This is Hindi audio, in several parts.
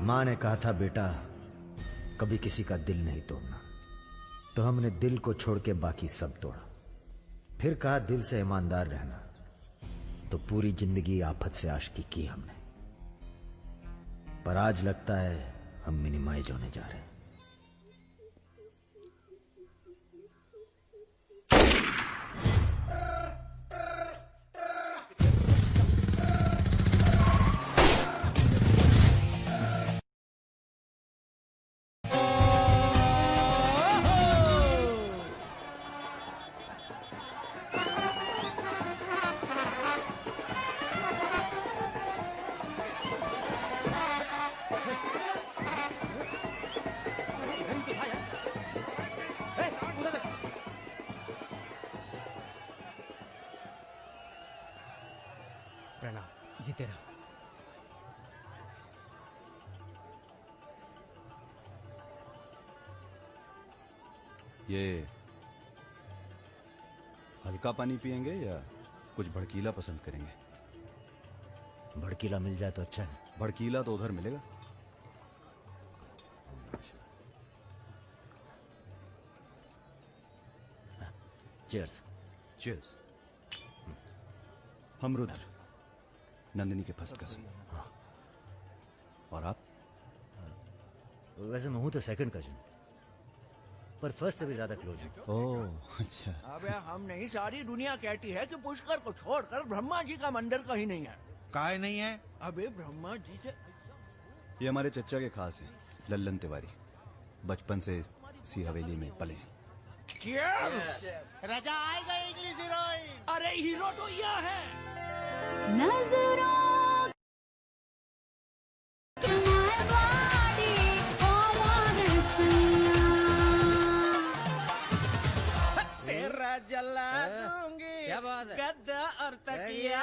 माँ ने कहा था बेटा कभी किसी का दिल नहीं तोड़ना, तो हमने दिल को छोड़ के बाकी सब तोड़ा। फिर कहा दिल से ईमानदार रहना, तो पूरी जिंदगी आफत से आशिकी की हमने। पर आज लगता है हम मिनिमाइज होने जा रहे हैं। जीते रहो। ये हल्का पानी पियेंगे या कुछ भड़कीला पसंद करेंगे? भड़कीला मिल जाए तो अच्छा है। भड़कीला तो उधर मिलेगा। चीयर्स। चीयर्स। हम रुद्र, नंदिनी के फर्स्ट कजिन। हाँ। और आप? वैसे मैं हूं तो सेकंड कजिन, पर फर्स्ट से भी ज्यादा क्लोज हूं। ओह अच्छा। अबे हम नहीं, सारी दुनिया कहती है कि पुष्कर को छोड़कर ब्रह्मा जी का मंदिर कहीं नहीं है। काहे नहीं है? अबे ब्रह्मा जी से ये हमारे चच्चा के खास हैं, लल्लन तिवारी। बचपन से इसी हवेली में पले हैं। राजा आएगा इंग्लिश हीरोइन। अरे हीरो तो यह है। नजरों तेरा जला दूंगी। क्या बात है? गद्दा और तकिया।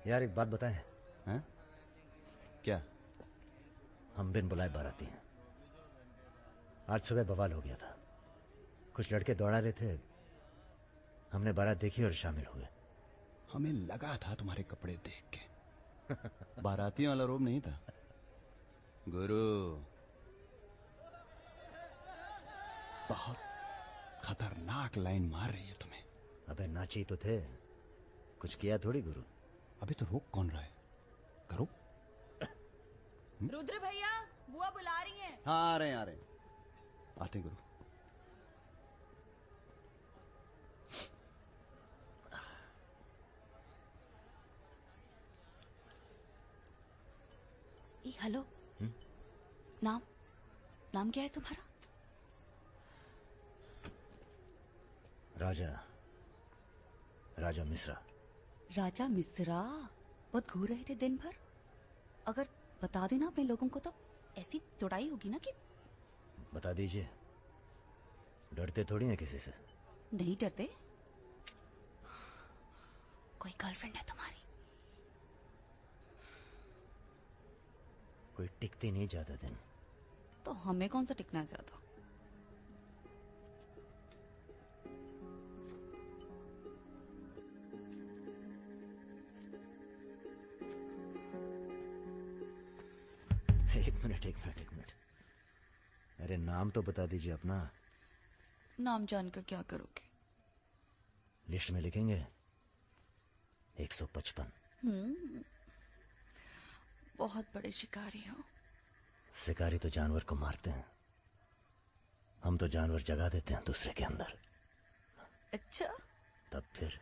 यार एक बात बताएं। हैं? क्या? हम बिन बुलाए बाराती हैं। आज सुबह बवाल हो गया था। कुछ लड़के दौड़ा रहे थे, हमने बारात देखी और शामिल हुए। हमें लगा था तुम्हारे कपड़े देख के। बारातियों वाला रोब नहीं था गुरु। बहुत खतरनाक लाइन मार रही है तुम्हें। अबे नाची तो थे, कुछ किया थोड़ी गुरु। अबे तो रोक कौन रहा है? करो। रुद्र भैया, बुआ बुला रही हैं। हाँ आ रहे हैं, आ रहे हैं। आते हैं गुरु। हेलो। नाम नाम क्या है तुम्हारा? राजा मिश्रा। राजा मिश्रा। बहुत घूर रहे थे दिन भर। अगर बता देना अपने लोगों को तो ऐसी तोड़ाई होगी ना कि। बता दीजिए, डरते थोड़ी हैं किसी से। नहीं डरते। कोई गर्लफ्रेंड है तुम्हारी? कोई टिकती नहीं ज्यादा दिन। तो हमें कौन सा टिकना है ज्यादा? एक मिनट। अरे नाम तो बता दीजिए अपना। नाम जानकर क्या करोगे? लिस्ट में लिखेंगे 155। बहुत बड़े शिकारी हो। शिकारी तो जानवर को मारते हैं, हम तो जानवर जगा देते हैं दूसरे के अंदर। अच्छा। तब फिर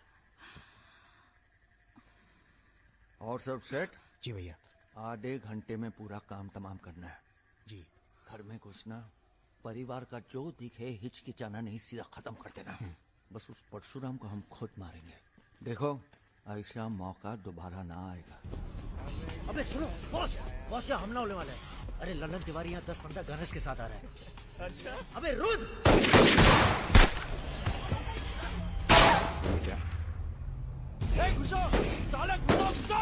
और सब सेट? जी भैया। आधे घंटे में पूरा काम तमाम करना है। जी। घर में घुसना, परिवार का जो दिखे हिचकिचाना नहीं, सीधा खत्म कर देना। बस उस परशुराम को हम खुद मारेंगे। देखो ऐसा मौका दोबारा ना आएगा। अबे सुनो बॉस, यहाँ हमला होने वाला है। अरे लल्लन तिवारी यहाँ 10-15 गनर्स के साथ आ रहा है। अच्छा। अबे रुद्र! क्या? घुसो, साले घुसो।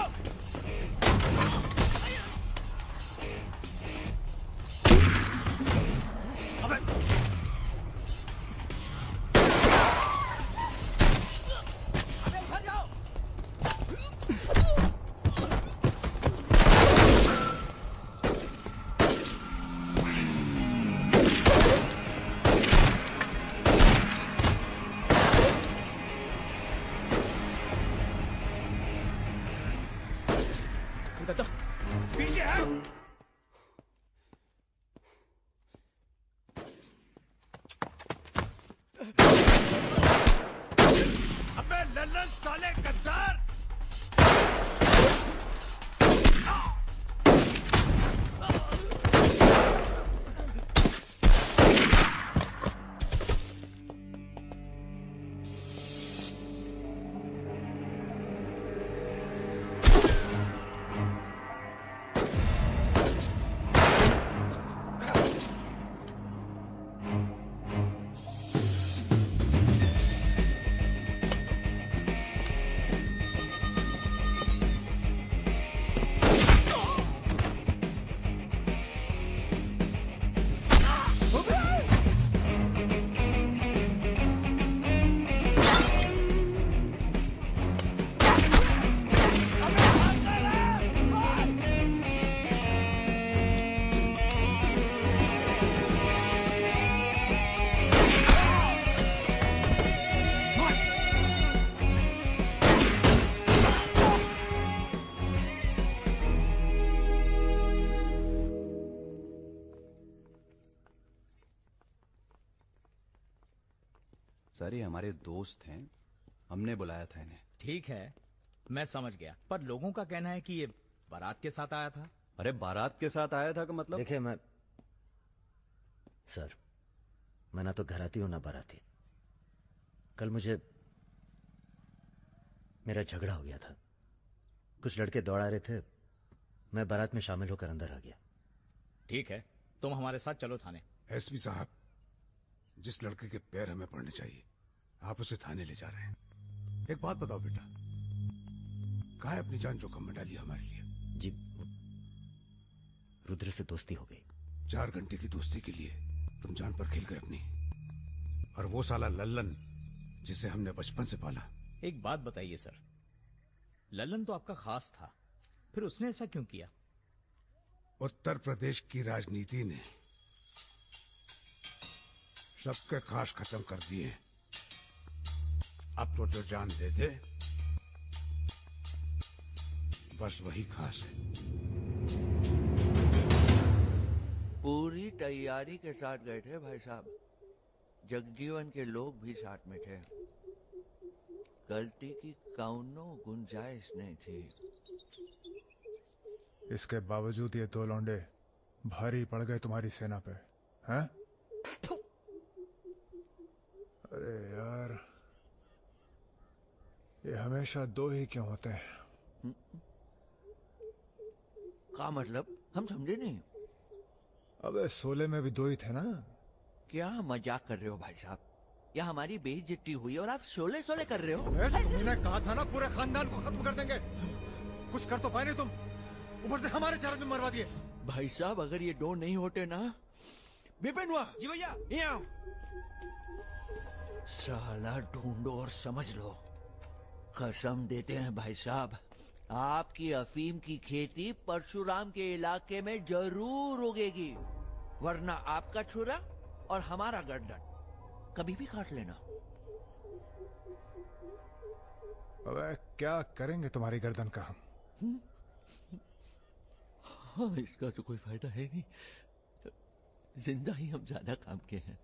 सर ये हमारे दोस्त हैं, हमने बुलाया था इन्हें। ठीक है, मैं समझ गया, पर लोगों का कहना है कि ये बारात के साथ आया था। अरे बारात के साथ आया था का मतलब? देखिए सर, मैं ना तो घराती हूं ना बाराती। कल मेरा झगड़ा हो गया था, कुछ लड़के दौड़ा रहे थे, मैं बारात में शामिल होकर अंदर आ गया। ठीक है, तुम हमारे साथ चलो थाने। एसपी साहब, जिस लड़के के पैर हमें पड़ने चाहिए आप उसे थाने ले जा रहे हैं। एक बात बताओ बेटा, कहाँ है अपनी जान जोखिम में डाली हमारे लिए? जी, रुद्र से दोस्ती हो गई। 4 घंटे की दोस्ती के लिए तुम जान पर खेल गए अपनी। और वो साला लल्लन जिसे हमने बचपन से पाला। एक बात बताइए सर, लल्लन तो आपका खास था, फिर उसने ऐसा क्यों किया? उत्तर प्रदेश की राजनीति ने सबके खास खत्म कर दिए। अब तो जो जान दे दे बस वही खास है। पूरी तैयारी के साथ गए थे भाई साहब। जगजीवन के लोग भी साथ में थे। गलती की कौनो गुंजाइश नहीं थी। इसके बावजूद ये 2 लौंडे भारी पड़ गए तुम्हारी सेना पे, हैं? अरे यार, ये हमेशा 2 ही क्यों होते हैं? का मतलब? हम समझे नहीं। अबे सोले में भी 2 ही थे ना। क्या मजाक कर रहे हो भाई साहब? या हमारी बेइज्जती हुई और आप शोले शोले कर रहे हो? तुमने कहा था ना पूरे खानदान को खत्म कर देंगे। कुछ कर तो पाए नहीं तुम, ऊपर से हमारे 4 आदमी मरवा दिए। भाई साहब अगर ये 2 नहीं होते ना। विपिन हुआ जी भैया, यहाँ साला ढूंढो और समझ लो। कसम देते हैं भाई साहब, आपकी अफीम की खेती परशुराम के इलाके में जरूर उगेगी, वरना आपका छुरा और हमारा गर्दन कभी भी काट लेना। अबे क्या करेंगे तुम्हारी गर्दन का हम? हाँ, इसका तो कोई फायदा है नहीं। जिंदा ही हम ज्यादा काम के हैं।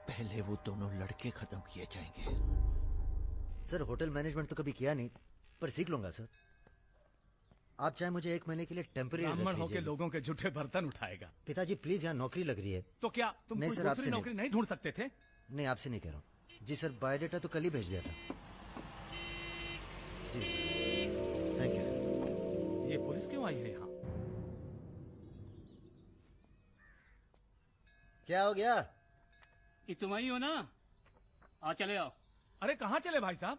पहले वो दोनों लड़के खत्म किए जाएंगे। सर होटल मैनेजमेंट तो कभी किया नहीं, पर सीख लूंगा सर। आप चाहे मुझे 1 महीने के लिए टेम्पररी ब्राह्मण होके लोगों के झूठे बर्तन उठाएगा। पिताजी प्लीज, यहाँ नौकरी लग रही है। तो क्या तुम नहीं कोई सर, दूसरी आपसे नौकरी नहीं ढूंढ सकते थे? नहीं, आपसे नहीं कह रहा हूँ जी सर। बायोडेटा तो कल ही भेज दिया था जी। Thank you sir. ये पुलिस क्यों आई है यहाँ? क्या हो गया? ये तुम ही हो ना? आ चले आओ। अरे कहाँ चले भाई साहब?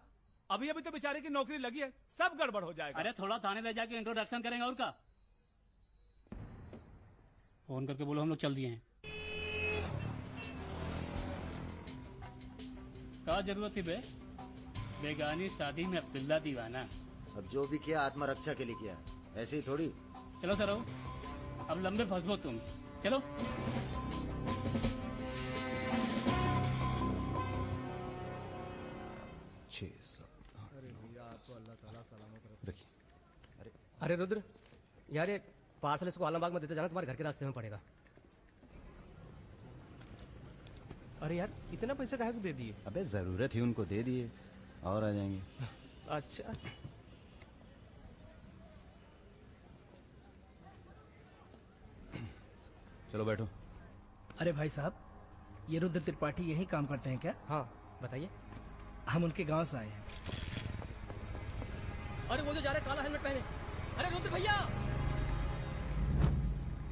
अभी अभी तो बेचारे की नौकरी लगी है, सब गड़बड़ हो जाएगा। अरे थोड़ा थाने ले जाके इंट्रोडक्शन करेंगे और का। फोन करके बोलो हम लोग चल दिए हैं। क्या जरूरत थी बे? बेगानी शादी में अब्दुल्ला दीवाना। अब जो भी किया आत्मरक्षा के लिए किया, ऐसे ही थोड़ी। चलो सर, अब लंबे फंसो तुम। चलो। अरे रुद्र यार, ये पार्सल इसको आलमबाग में देते जाना, तुम्हारे घर के रास्ते में पड़ेगा। अरे यार इतना पैसा काहे को दे दिए? अबे जरूरत ही उनको दे दिए और आ जाएंगे। अच्छा, चलो बैठो। अरे भाई साहब, ये रुद्र त्रिपाठी यही काम करते हैं क्या? हाँ बताइए। हम उनके गांव से आए हैं। अरे वो जो जा रहे काला हेलमेट पहने। अरे रुद्र भैया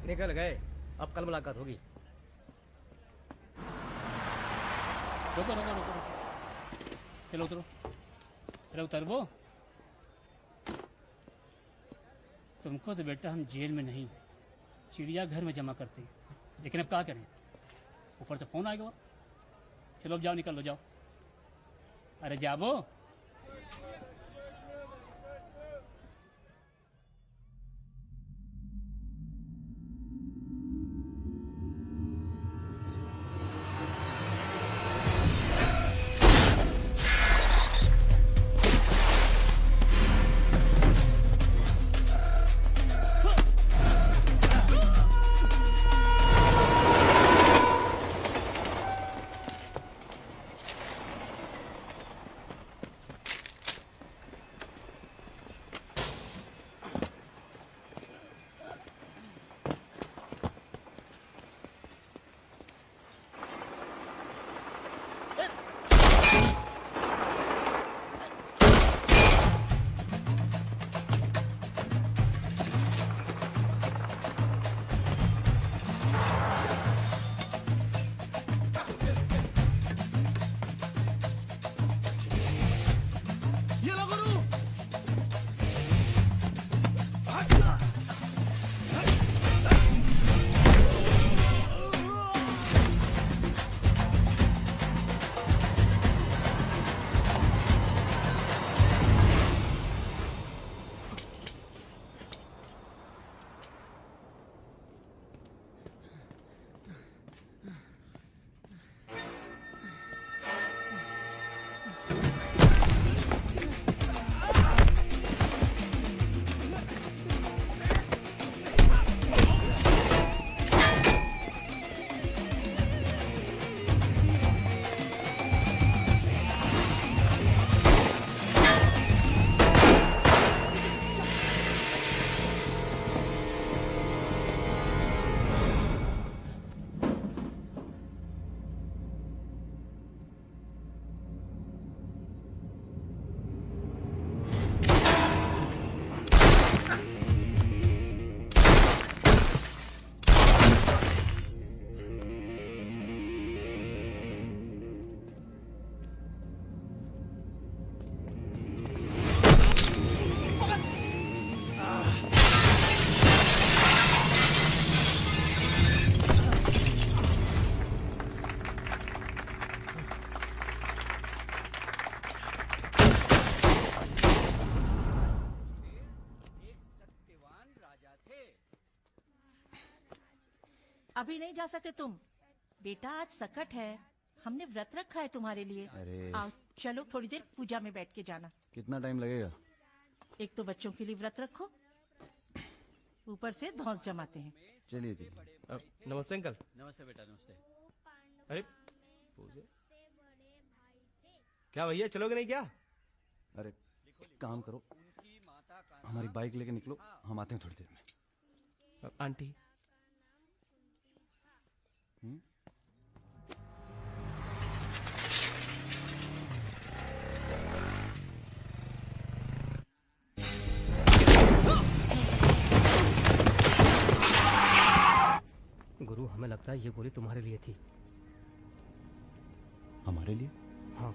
निकल गए, अब कल मुलाकात होगी। रुको रुको रुको, चलो उतरो। अरे उतरबो। तुमको तो बेटा हम जेल में नहीं, चिड़ियाघर में जमा करते हैं, लेकिन अब क्या करें, ऊपर से फोन आएगा। चलो अब जाओ, निकल लो, जाओ। अरे जाबो। अभी नहीं जा सकते तुम। बेटा आज सकट है, हमने व्रत रखा है तुम्हारे लिए। अरे आओ चलो, थोड़ी देर पूजा में बैठ के जाना। कितना टाइम लगेगा? एक तो बच्चों के लिए व्रत रखो, ऊपर से धौंस जमाते हैं। चलिए चलिए। नमस्ते अंकल। नमस्ते बेटा, नमस्ते। अरे क्या भैया, चलोगे नहीं क्या? अरे एक काम करो, हमारी बाइक लेके निकलो, हम आते हैं थोड़ी देर में। आंटी गुरु, हमें लगता है ये गोली तुम्हारे लिए थी। हमारे लिए? हाँ,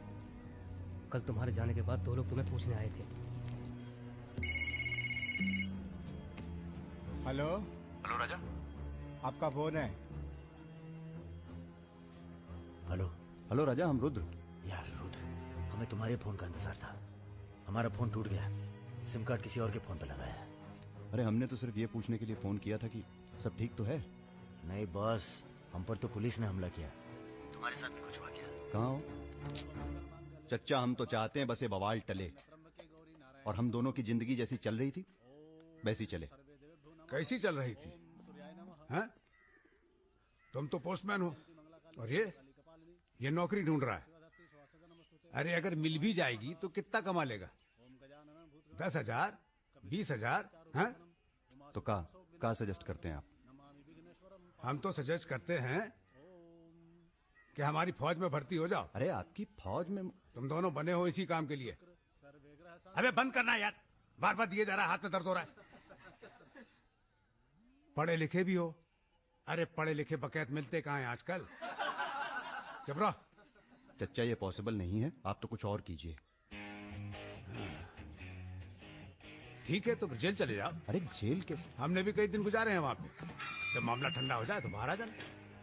कल तुम्हारे जाने के बाद 2 लोग तुम्हें पूछने आए थे। हेलो हेलो राजा। आपका फोन है। हेलो हेलो राजा, हम रुद्र। यार रुद्र, हमें तुम्हारे फोन का इंतजार था। हमारा फोन टूट गया, सिम कार्ड किसी और के फोन पे लगाया है। अरे हमने तो सिर्फ ये पूछने के लिए फोन किया था कि सब ठीक तो है। नहीं बॉस, हम पर तो पुलिस ने हमला किया। तुम्हारे साथ भी कुछ हुआ क्या? कहाँ हो चच्चा? हम तो चाहते हैं बस ये बवाल टले और हम दोनों की जिंदगी जैसी चल रही थी वैसी चले। कैसी चल रही थी? हैं? तुम तो पोस्टमैन हो और ये नौकरी ढूंढ रहा है। अरे अगर मिल भी जाएगी तो कितना कमा लेगा? 10,000 20,000? हैं? तो का सजेस्ट करते हैं आप? हम तो सजेस्ट करते हैं कि हमारी फौज में भर्ती हो जाओ। अरे आपकी फौज में? तुम दोनों बने हो इसी काम के लिए। अबे बंद करना यार, बार बार दिए जा रहा है, हाथ में दर्द हो रहा है। पढ़े लिखे भी हो। अरे पढ़े लिखे बकैत मिलते कहाँ हैं आजकल? चुप रहो। चच्चा ये पॉसिबल नहीं है, आप तो कुछ और कीजिए। ठीक है तो फिर जेल चले जाओ। अरे जेल के? हमने भी कई दिन गुजारे हैं वहाँ पे। जब मामला ठंडा हो जाए तो बाहर आ जाना।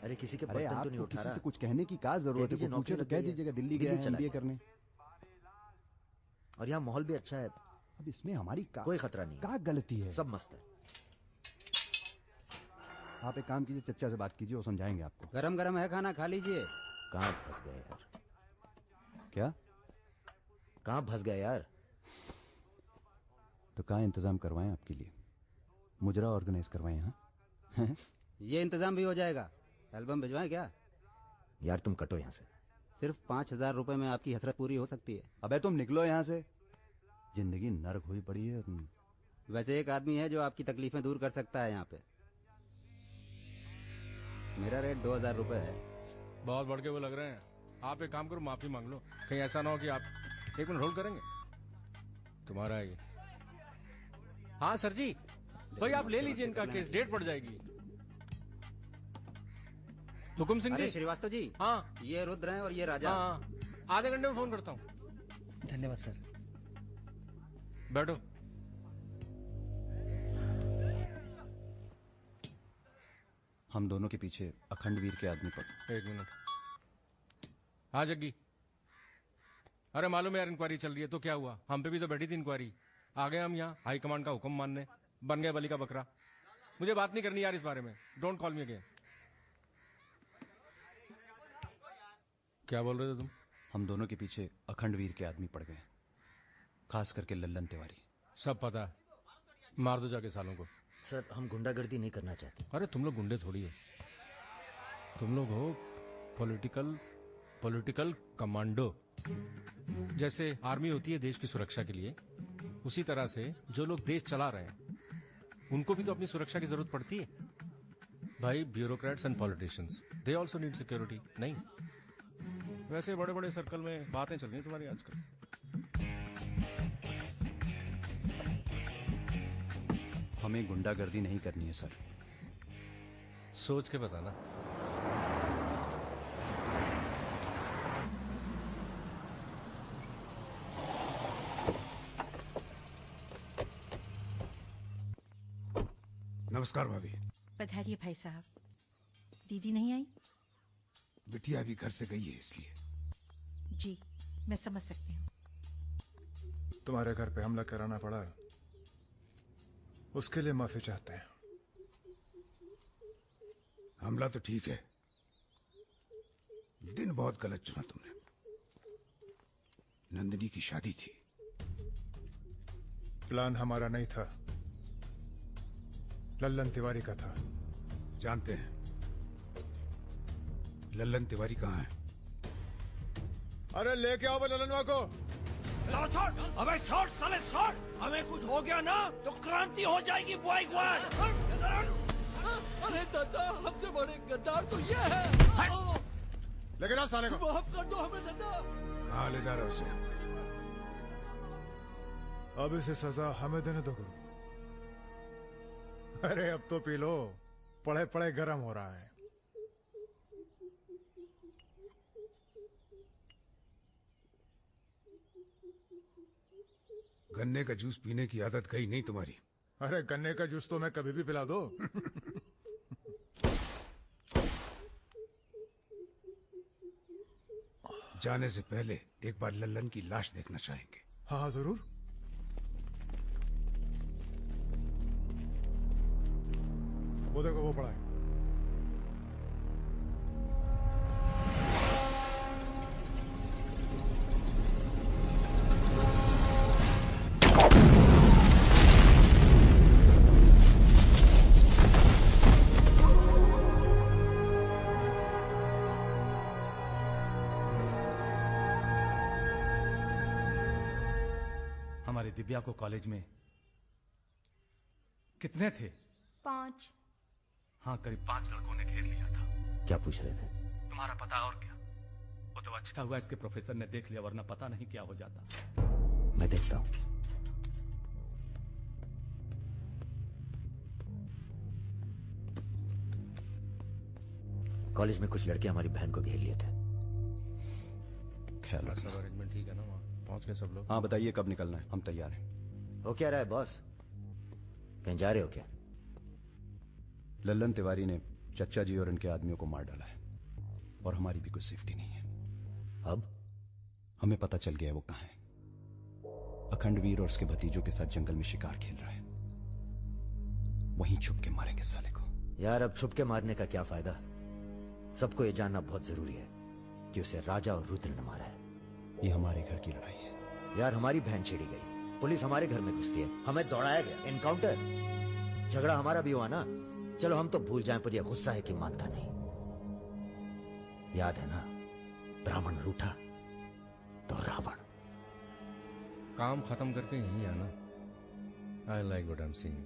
अरे किसी के अरे बर्तन तो नहीं आपको उठा किसी रहा। से कुछ कहने की क्या जरूरत है? नौकरी पूछे तो लग कह गई है। दीजिएगा दिल्ली गया है चला MBA गया। करने। और यहाँ माहौल भी अच्छा है। अब इसमें हमारी कोई खतरा नहीं। क्या गलती है? सब मस्त है। आप एक काम कीजिए, चच्चा से बात कीजिए, वो समझाएंगे आपको। गरम गरम है खाना, खा लीजिए। कहाँ फंस गए यार? क्या? कहाँ फंस गए यार? तो कहाँ इंतजाम करवाएं आपके लिए? मुजरा ऑर्गेनाइज करवाएं? हाँ ये इंतजाम भी हो जाएगा। एल्बम भिजवाएं क्या? यार तुम कटो यहाँ से। सिर्फ 5,000 रुपए में आपकी हसरत पूरी हो सकती है। अबे तुम निकलो यहाँ से, जिंदगी नर्क हुई पड़ी है। वैसे एक आदमी है जो आपकी तकलीफें दूर कर सकता है यहाँ पे। मेरा रेट 2,000 रुपए है। बहुत बढ़ के वो लग रहे हैं। आप एक काम करो, माफी मांग लो। कहीं ऐसा ना हो कि आप 1 मिनट होल्ड करेंगे? तुम्हारा है ये। हाँ सर जी, भाई आप ले लीजिए इनका केस, डेट पड़ जाएगी। हुकुम सिंह जी। श्रीवास्तव जी। हाँ ये रुद्र हैं और ये राजा। हाँ, आधे घंटे में फोन करता हूँ। धन्यवाद सर। बैठो। हम दोनों के पीछे अखंड वीर के आदमी पर। 1 मिनट। हाँ जग्गी, अरे मालूम है यार इंक्वायरी चल रही है। तो क्या हुआ? हम पे भी तो बैठी थी इंक्वायरी। आ गए हम यहाँ हाई कमांड का हुक्म मानने, बन गए बलि का बकरा। मुझे बात नहीं करनी यार इस बारे में। Don't call me again. क्या बोल रहे थे तुम? हम दोनों के पीछे अखंड वीर के आदमी पड़ गए, खास करके लल्लन तिवारी। सब पता है, मार दो जाके सालों को। सर हम गुंडागर्दी नहीं करना चाहते। अरे तुम लोग गुंडे थोड़ी हो, तुम लोग हो पॉलिटिकल कमांडो। जैसे आर्मी होती है देश की सुरक्षा के लिए, उसी तरह से जो लोग देश चला रहे हैं उनको भी तो अपनी सुरक्षा की जरूरत पड़ती है भाई। Bureaucrats and politicians, they also need security. नहीं, वैसे बड़े बड़े सर्कल में बातें चल रही हैं तुम्हारी आजकल। हमें गुंडागर्दी नहीं करनी है सर। सोच के बताना। नमस्कार भाभी। पधारिए भाई साहब। दीदी नहीं आई? बिटिया अभी घर से गई है इसलिए। जी मैं समझ सकती हूँ। तुम्हारे घर पे हमला कराना पड़ा, उसके लिए माफी चाहते हैं। हमला तो ठीक है, दिन बहुत गलत चुना तुमने। नंदिनी की शादी थी। प्लान हमारा नहीं था, लल्लन तिवारी का था। जानते हैं। लल्लन तिवारी कहाँ है? अरे लेके आओ लल्लनवा को। छोड़, अबे छोड़ साले छोड़। हमें कुछ हो गया ना तो क्रांति हो जाएगी बॉय ग्वाड। अरे दादा, हमसे बड़े गद्दार तो ये है। लेकिन ना साले को माफ कर दो हमें दादा। कहाँ ले जा रहे हो उसे? अब इसे सजा हमें देने दो गुरु। अरे अब तो पी लो, पड़े पड़े गर्म हो रहा है। गन्ने का जूस पीने की आदत गई नहीं तुम्हारी। अरे गन्ने का जूस तो मैं कभी भी पिला दो। जाने से पहले एक बार लल्लन की लाश देखना चाहेंगे। हाँ जरूर। वो देखो वो पड़ा है। हमारी दिव्या को कॉलेज में कितने थे? 5। हाँ, करीब 5 लड़कों ने घेर लिया था। क्या पूछ रहे थे? तुम्हारा पता और क्या? वो तो अच्छा हुआ इसके प्रोफेसर ने देख लिया, वरना पता नहीं क्या हो जाता। मैं देखता हूं। कॉलेज में कुछ लड़के हमारी बहन को घेर लिए थे। ख्याल सब अरेंजमेंट ठीक है ना? वहाँ पहुंच गए सब लोग? हाँ बताइए कब निकलना है, हम तैयार हैं। हो क्या रहा है बॉस? कहीं जा रहे हो क्या? लल्लन तिवारी ने चच्चा जी और इनके आदमियों को मार डाला है और हमारी भी कोई सेफ्टी नहीं है। अब हमें पता चल गया है वो कहाँ है। अखंडवीर और उसके भतीजों के साथ जंगल में शिकार खेल रहा है। वहीं छुप के मारेंगे साले को। यार अब छुप के मारने का क्या फायदा? सबको ये जानना बहुत जरूरी है कि उसे राजा और रुद्र ने मारा है। ये हमारे घर की लड़ाई है। यार हमारी बहन छेड़ी गई, पुलिस हमारे घर में घुसती है, हमें दौड़ाया गया, एनकाउंटर, झगड़ा हमारा भी हुआ ना। चलो हम तो भूल जाएं, पर यह गुस्सा है कि मानता नहीं। याद है ना, ब्राह्मण रूठा तो रावण। काम खत्म करके यहीं आना। I like what I am seeing.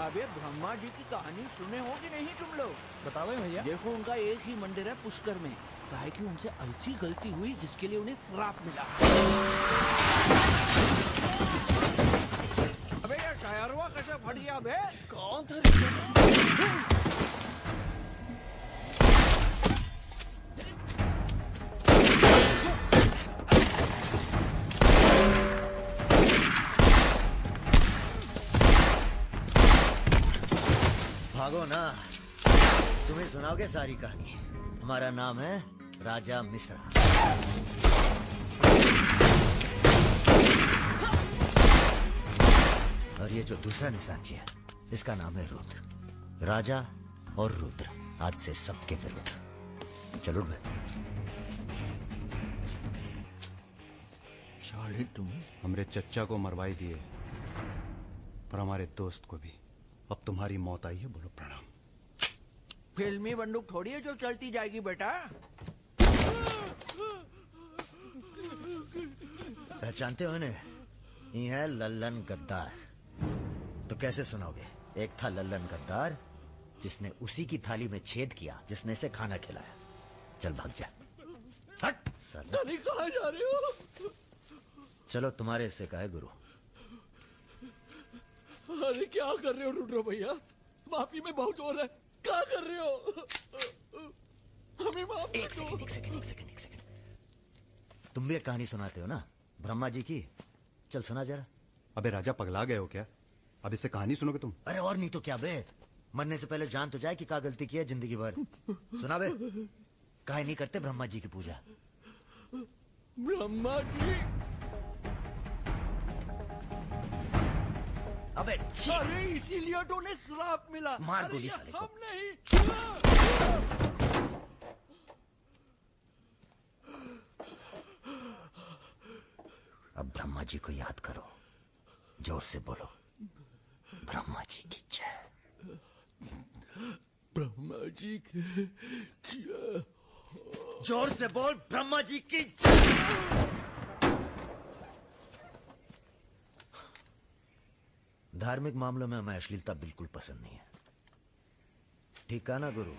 अबे ब्रह्मा जी की कहानी सुने हो कि नहीं तुम लोग? बताओ भैया। देखो उनका एक ही मंदिर है पुष्कर में। काहे कि उनसे ऐसी गलती हुई जिसके लिए उन्हें श्राप मिला। अबे यार टायरवा कैसे फट गया बे? कौन था? भागो ना, तुम्हें सुनाओगे सारी कहानी। हमारा नाम है राजा मिश्रा। और ये जो दूसरा निशानची है, इसका नाम है रुद्र। राजा और रुद्र आज से सबके विरुद्ध। चलो भाई। साले तुम हमरे चच्चा को मरवाई दिए और हमारे दोस्त को भी। अब तुम्हारी मौत आई है, बोलो प्रणाम। फिल्मी बंदूक थोड़ी है जो चलती जाएगी बेटा। पहचानते हो इन्हें? ये है लल्लन गद्दार। तो कैसे सुनाओगे? एक था लल्लन गद्दार जिसने उसी की थाली में छेद किया जिसने इसे खाना खिलाया। चल भाग जा। हट साला। अरे कहाँ जा रहे हो? चलो तुम्हारे हिस्से का है गुरु। अरे क्या कर रहे हो रुद्र भैया? माफी में बहुत जोर है। क्या कर रहे हो? हमें माफ कर दो। एक सेकंड। तुम भी एक कहानी सुनाते हो ना ब्रह्मा जी की, चल सुना जरा। अबे राजा पगला गए हो क्या? अब इससे कहानी सुनोगे तुम? अरे और नहीं तो क्या बे, मरने से पहले जान तो जाए कि क्या गलती की है जिंदगी भर। सुना बे, काहे नहीं करते ब्रह्मा जी की पूजा? ब्रह्मा जी? अबे अरे इसीलिए तो उन्हें श्राप मिला। मार अरे गोली ये साले को। हम नहीं। अब ब्रह्मा जी को याद करो, जोर से बोलो, ब्रह्मा जी की जय। ब्रह्मा जी की जय। जोर से बोल, ब्रह्मा जी की जय। धार्मिक मामलों में हमें अश्लीलता बिल्कुल पसंद नहीं है, ठीक है ना गुरु?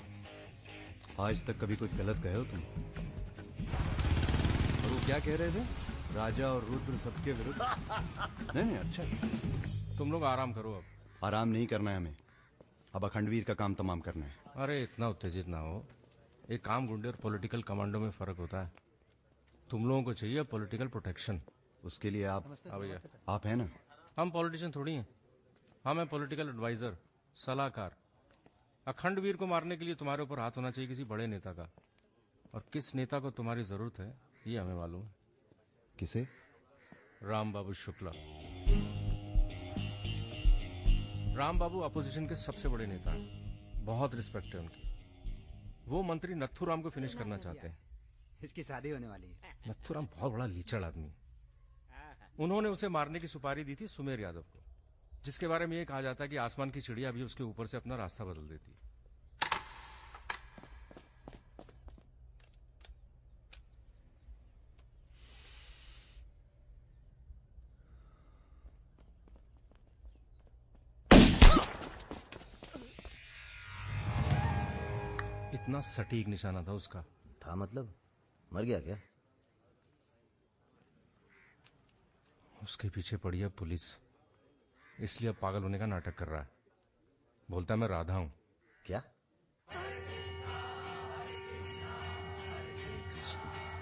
आज तक कभी कुछ गलत कहे हो तुम? और वो क्या कह रहे थे? राजा और रुद्र सबके विरुद्ध? नहीं अच्छा। तुम लोग आराम करो अब। आराम नहीं करना है हमें, अब अखंडवीर का काम तमाम करना है। अरे इतना उत्तेजित ना हो, एक काम गुंडे और पॉलिटिकल कमांडो में फर्क होता है। तुम लोगों को चाहिए पॉलिटिकल प्रोटेक्शन। उसके लिए आप भैया आप है ना? हम पॉलिटिशियन थोड़ी हैं, हम हैं पॉलिटिकल एडवाइजर, सलाहकार। अखंडवीर को मारने के लिए तुम्हारे ऊपर हाथ होना चाहिए किसी बड़े नेता का, और किस नेता को तुम्हारी जरूरत है ये हमें मालूम है। किसे? राम बाबू शुक्ला। राम बाबू अपोजिशन के सबसे बड़े नेता हैं, बहुत रिस्पेक्ट है उनकी। वो मंत्री नथुराम को फिनिश करना चाहते हैं। इसकी शादी होने वाली है। नथुराम बहुत बड़ा लीचड़ आदमी। उन्होंने उसे मारने की सुपारी दी थी सुमेर यादव को, जिसके बारे में ये कहा जाता है कि आसमान की चिड़िया भी उसके ऊपर से अपना रास्ता बदल देती है। इतना सटीक निशाना था उसका। था मतलब मर गया क्या? उसके पीछे पड़ी है पुलिस, इसलिए अब पागल होने का नाटक कर रहा है। बोलता है मैं राधा हूं। क्या?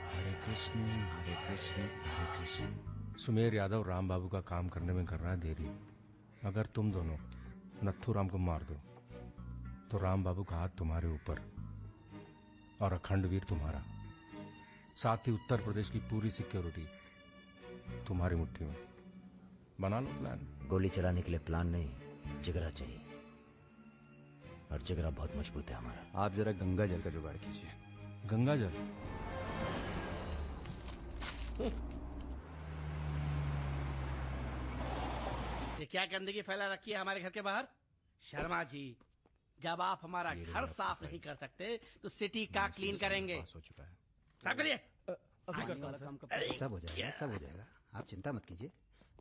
हरे कृष्ण हरे कृष्ण हरे कृष्ण। सुमेर यादव राम बाबू का काम करने में कर रहा है देरी। अगर तुम दोनों नथुराम को मार दो तो राम बाबू का हाथ तुम्हारे ऊपर और अखंडवीर तुम्हारा, साथ ही उत्तर प्रदेश की पूरी सिक्योरिटी तुम्हारी मुट्ठी में। बना लो प्लान। गोली चलाने के लिए प्लान नहीं, जिगरा चाहिए, और जिगरा बहुत मजबूत है हमारा। आप जरा गंगा जल का जुगाड़ कीजिए। गंगा जल? ये क्या गंदगी फैला रखी है हमारे घर के बाहर? शर्मा जी, जब आप हमारा घर साफ नहीं कर सकते तो सिटी का क्लीन करेंगे। हो चुका है। साफ करिए। सब हो जाएगा, सब हो जाएगा, आप चिंता मत कीजिए।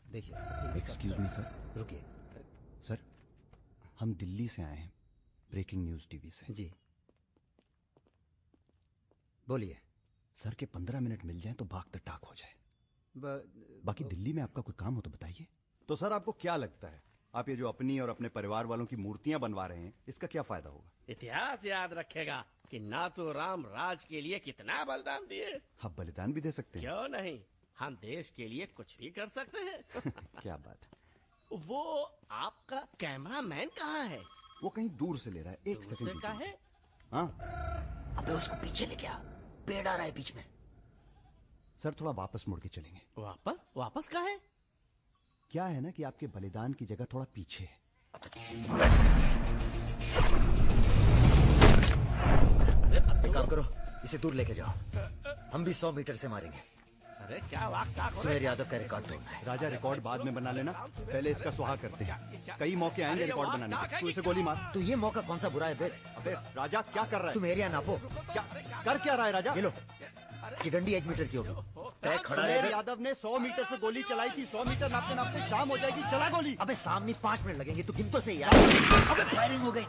देखिए, एक्सक्यूज मी सर। रुकिए सर, हम दिल्ली से आए हैं, ब्रेकिंग न्यूज टीवी से। जी बोलिए। सर के 15 मिनट मिल जाएं तो भाग द टाक हो जाए। बाकी दिल्ली में आपका कोई काम हो तो बताइए। तो सर आपको क्या लगता है, आप ये जो अपनी और अपने परिवार वालों की मूर्तियां बनवा रहे हैं, इसका क्या फायदा होगा? इतिहास याद रखेगा कि नाथुराम राज के लिए कितना बलिदान दिए। आप बलिदान भी दे सकते हैं। क्यों नहीं, हम देश के लिए कुछ भी कर सकते हैं। क्या बात है। वो आपका कैमरामैन कहाँ है? वो कहीं दूर से ले रहा है, एक दूर सेकंड से का है? हाँ। अबे उसको पीछे ले गया, पेड़ आ रहा है बीच में। सर थोड़ा वापस मुड़ के चलेंगे। वापस? वापस का है? क्या है ना कि आपके बलिदान की जगह थोड़ा पीछे है। एक काम करो, इसे दूर लेके जाओ, हम भी 100 मीटर से मारेंगे। अरे क्या वाक़ सुमेर यादव का रिकॉर्ड तोड़ना है। राजा रिकॉर्ड बाद में बना लेना, पहले इसका सुहा करते हैं। कई मौके आएंगे रिकॉर्ड बनाने के, तू इसे गोली मार। तो ये मौका कौन सा बुरा है बे? अबे राजा क्या कर रहा है? तुम एरिया नापो। क्या कर क्या रहा है राजा? ये लो, ये डंडी 1 मीटर की होगी। तय खड़ा सुमेर है। यादव ने 100 मीटर से गोली चलाई थी, 100 मीटर नापते नापते शाम हो जाएगी, चला गोली। अबे सामने 5 मिनट लगेंगे, तो गिन तो सही यार। अबे फायरिंग हो गई।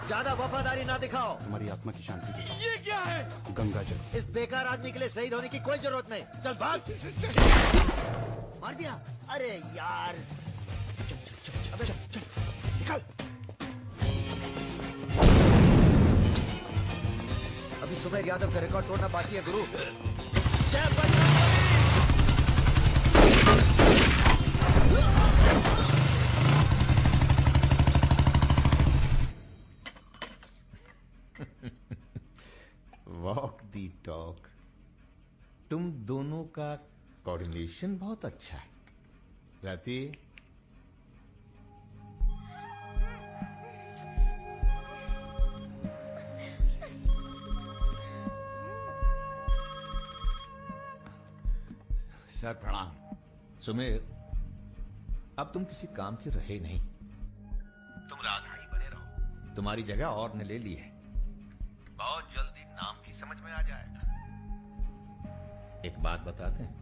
ज्यादा वफादारी ना दिखाओ। हमारी आत्मा की शांति के लिए। ये क्या है? गंगा जल। इस बेकार आदमी के लिए शहीद होने की कोई जरूरत नहीं। चल भाग। मार दिया? अरे यार। चल, चल, चल, चल, अबे चल, चल। निकल। अभी सुमेर यादव का रिकॉर्ड तोड़ना बाकी है गुरु। वॉक दी टॉक। तुम दोनों का कोऑर्डिनेशन बहुत अच्छा है। राती सर प्रणाम। सुमेर, अब तुम किसी काम के रहे नहीं, तुम राधा ही बने रहो। तुम्हारी जगह और ने ले ली है। बहुत जल्दी नाम भी समझ में आ जाएगा। एक बात बताते हैं,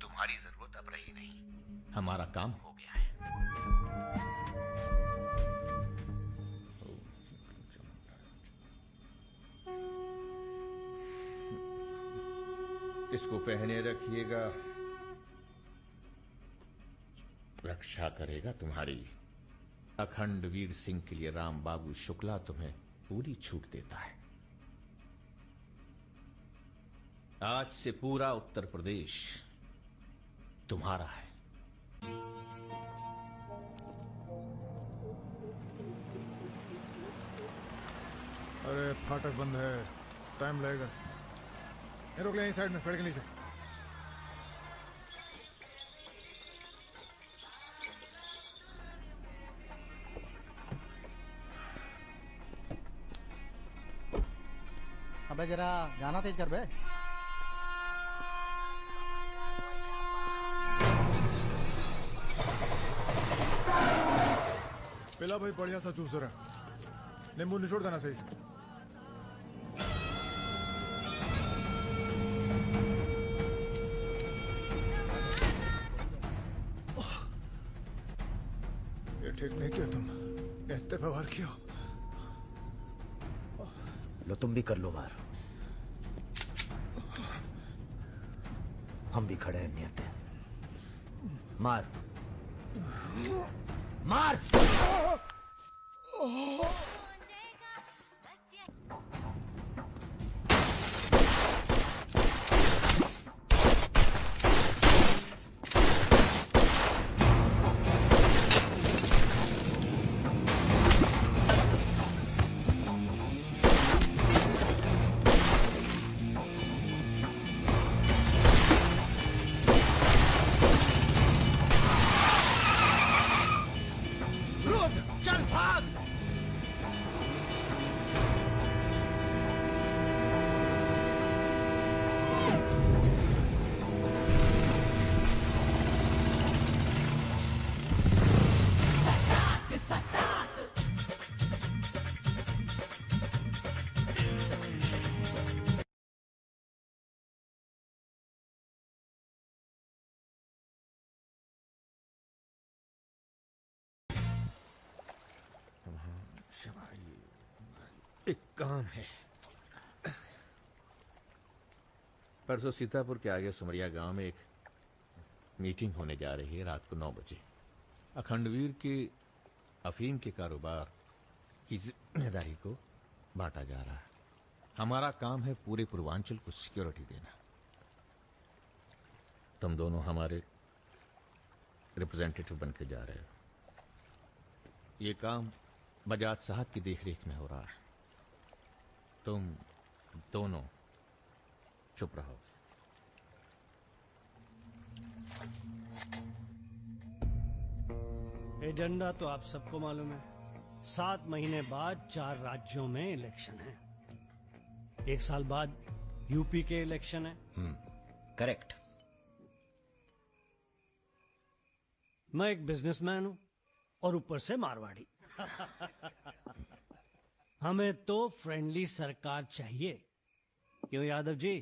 तुम्हारी जरूरत अब रही नहीं, हमारा काम हो गया है। इसको पहने रखिएगा, रक्षा करेगा तुम्हारी। अखंड वीर सिंह के लिए राम बाबू शुक्ला तुम्हें पूरी छूट देता है। आज से पूरा उत्तर प्रदेश तुम्हारा है। अरे फाटक बंद है, टाइम लगेगा। ये रोक ले, साइड में पेड़ के नीचे। अबे जरा गाना तेज कर बे। पिला भाई बढ़िया सा जूस जरा, नींबू निचोड़ देना सही से। ये ठीक नहीं किया तुम, इतने व्यवहार किया। लो तुम भी कर लो वार, हम भी खड़े हैं नियत है। मार मार। चल भाग। एक काम है। परसों सीतापुर के आगे सुमरिया गांव में एक मीटिंग होने जा रही है रात को 9 बजे। अखंडवीर के अफीम के कारोबार की जिम्मेदारी को बांटा जा रहा है। हमारा काम है पूरे पूर्वांचल को सिक्योरिटी देना। तुम दोनों हमारे रिप्रेजेंटेटिव बन के जा रहे हो। ये काम बजाज साहब की देखरेख में हो रहा है। तुम दोनों चुप रहो। एजेंडा तो आप सबको मालूम है। 7 महीने बाद 4 राज्यों में इलेक्शन है। 1 साल बाद यूपी के इलेक्शन है। करेक्ट। मैं एक बिजनेसमैन हूं और ऊपर से मारवाड़ी। हमें तो फ्रेंडली सरकार चाहिए, क्यों यादव जी?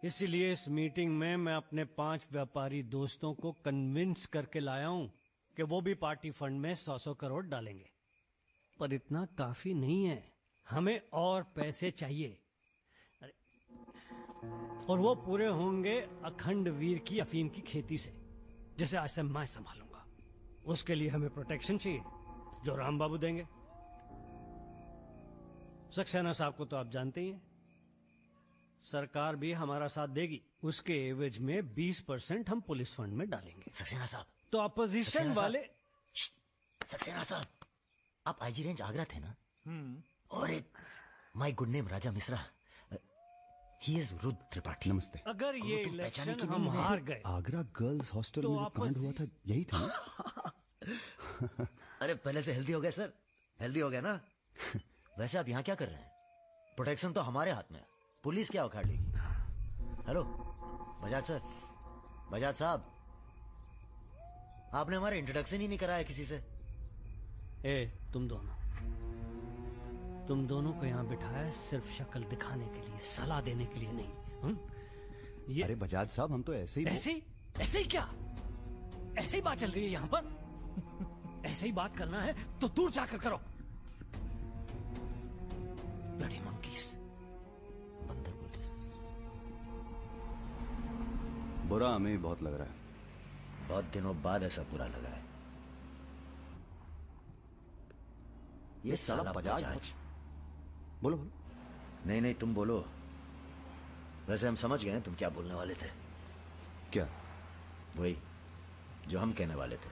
इसीलिए इस मीटिंग में मैं अपने 5 व्यापारी दोस्तों को कन्विंस करके लाया हूं कि वो भी पार्टी फंड में 100-100 करोड़ डालेंगे। पर इतना काफी नहीं है, हमें और पैसे चाहिए। और वो पूरे होंगे अखंड वीर की अफीम की खेती से, जिसे आज से मैं संभालूंगा। उसके लिए हमें प्रोटेक्शन चाहिए जो राम बाबू देंगे। सक्सेना साहब को तो आप जानते ही हैं, सरकार भी हमारा साथ देगी। उसके एवज में 20% हम पुलिस फंड में डालेंगे। सक्सेना साहब, तो अपोजिशन सक्सेना साहब। वाले। सक्सेना साहब, आप आईजी रेंज आगरा थे ना? और एक my good name Raja Mishra, he is Rudra Tripathi. नमस्ते। अगर ये तुम पहचाने इलेक्शन की हम नहीं है? हार गए आगरा गर्ल्स हॉस्टल तो में जो आपस- कांड हुआ था यही था ना? अरे पहले से हेल्दी हो गए सर, हेल्दी हो गया ना? वैसे आप यहाँ क्या कर रहे हैं? प्रोटेक्शन तो हमारे हाथ में है, पुलिस क्या उखाड़ लेगी? हेलो बजाज सर, बजाज साहब, आपने हमारा इंट्रोडक्शन ही नहीं कराया किसी से। तुम दोनों को यहाँ बिठाया सिर्फ शक्ल दिखाने के लिए, सलाह देने के लिए नहीं। ये अरे बजाज साहब, हम तो ऐसे ही ऐसे ही क्या? ऐसे ही बात चल रही है यहाँ पर? ऐसे ही बात करना है तो दूर जाकर करो। Bloody monkeys। बंदर बोलते। बुरा हमें भी बहुत लग रहा है। बहुत दिनों बाद ऐसा बुरा लगा है। ये साला बजाज। बोलो बोलो। नहीं तुम बोलो। वैसे हम समझ गए हैं तुम क्या बोलने वाले थे। क्या? वही जो हम कहने वाले थे।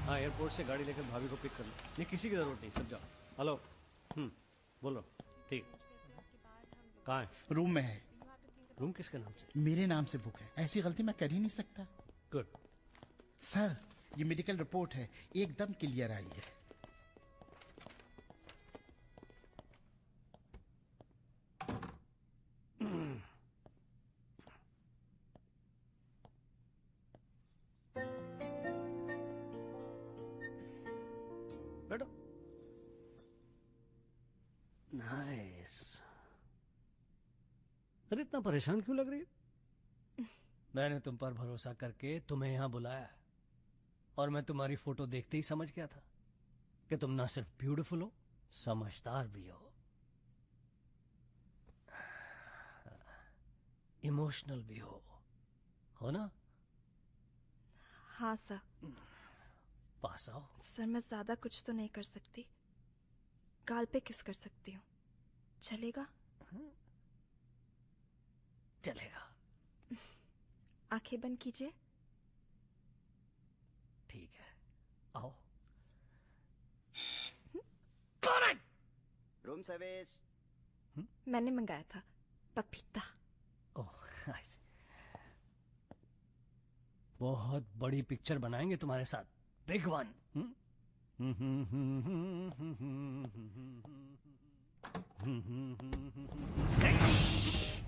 हाँ, एयरपोर्ट से गाड़ी लेकर भाभी को पिक कर लो। नहीं, किसी की जरूरत नहीं, सब जाओ। हेलो, बोलो। ठीक, कहाँ है? रूम में है। रूम किसके नाम से? मेरे नाम से बुक है, ऐसी गलती मैं कर ही नहीं सकता। गुड। सर, ये मेडिकल रिपोर्ट है, एकदम क्लियर आई है। बैठो। नाइस। अरे इतना परेशान क्यों लग रही है? मैंने तुम पर भरोसा करके तुम्हें यहां बुलाया और मैं तुम्हारी फोटो देखते ही समझ गया था कि तुम ना सिर्फ ब्यूटीफुल हो, समझदार भी हो, इमोशनल भी हो ना? हाँ सर। पास आओ। सर, मैं ज्यादा कुछ तो नहीं कर सकती, गाल पे किस कर सकती हूँ, चलेगा? चलेगा। आंखें बंद कीजिए। ठीक है, आओ। Room service. मैंने मंगाया था पपीता। ओह, नाइस। बहुत बड़ी पिक्चर बनाएंगे तुम्हारे साथ, बिग वन।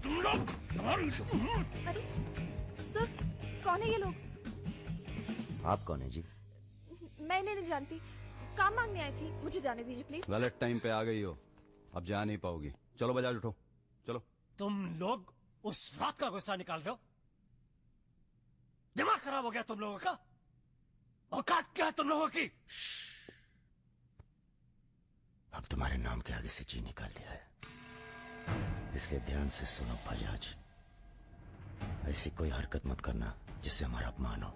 तुम लोग। अरे सर, कौन है ये लोग? आप कौन है जी? मैं इन्हें नहीं जानती, काम मांगने आई थी, मुझे जाने दीजिए प्लीज। गलत टाइम पे आ गई हो, अब जा नहीं पाओगी। चलो बजाज, उठो चलो। तुम लोग उस रात का गुस्सा निकाल रहे हो? दिमाग खराब हो गया तुम लोगों का? औकात क्या है तुम लोगों की? अब तुम्हारे नाम के आगे से जी निकाल दिया है, इसलिए ध्यान से सुनो बजाज। ऐसी कोई हरकत मत करना जिससे हमारा अपमान हो,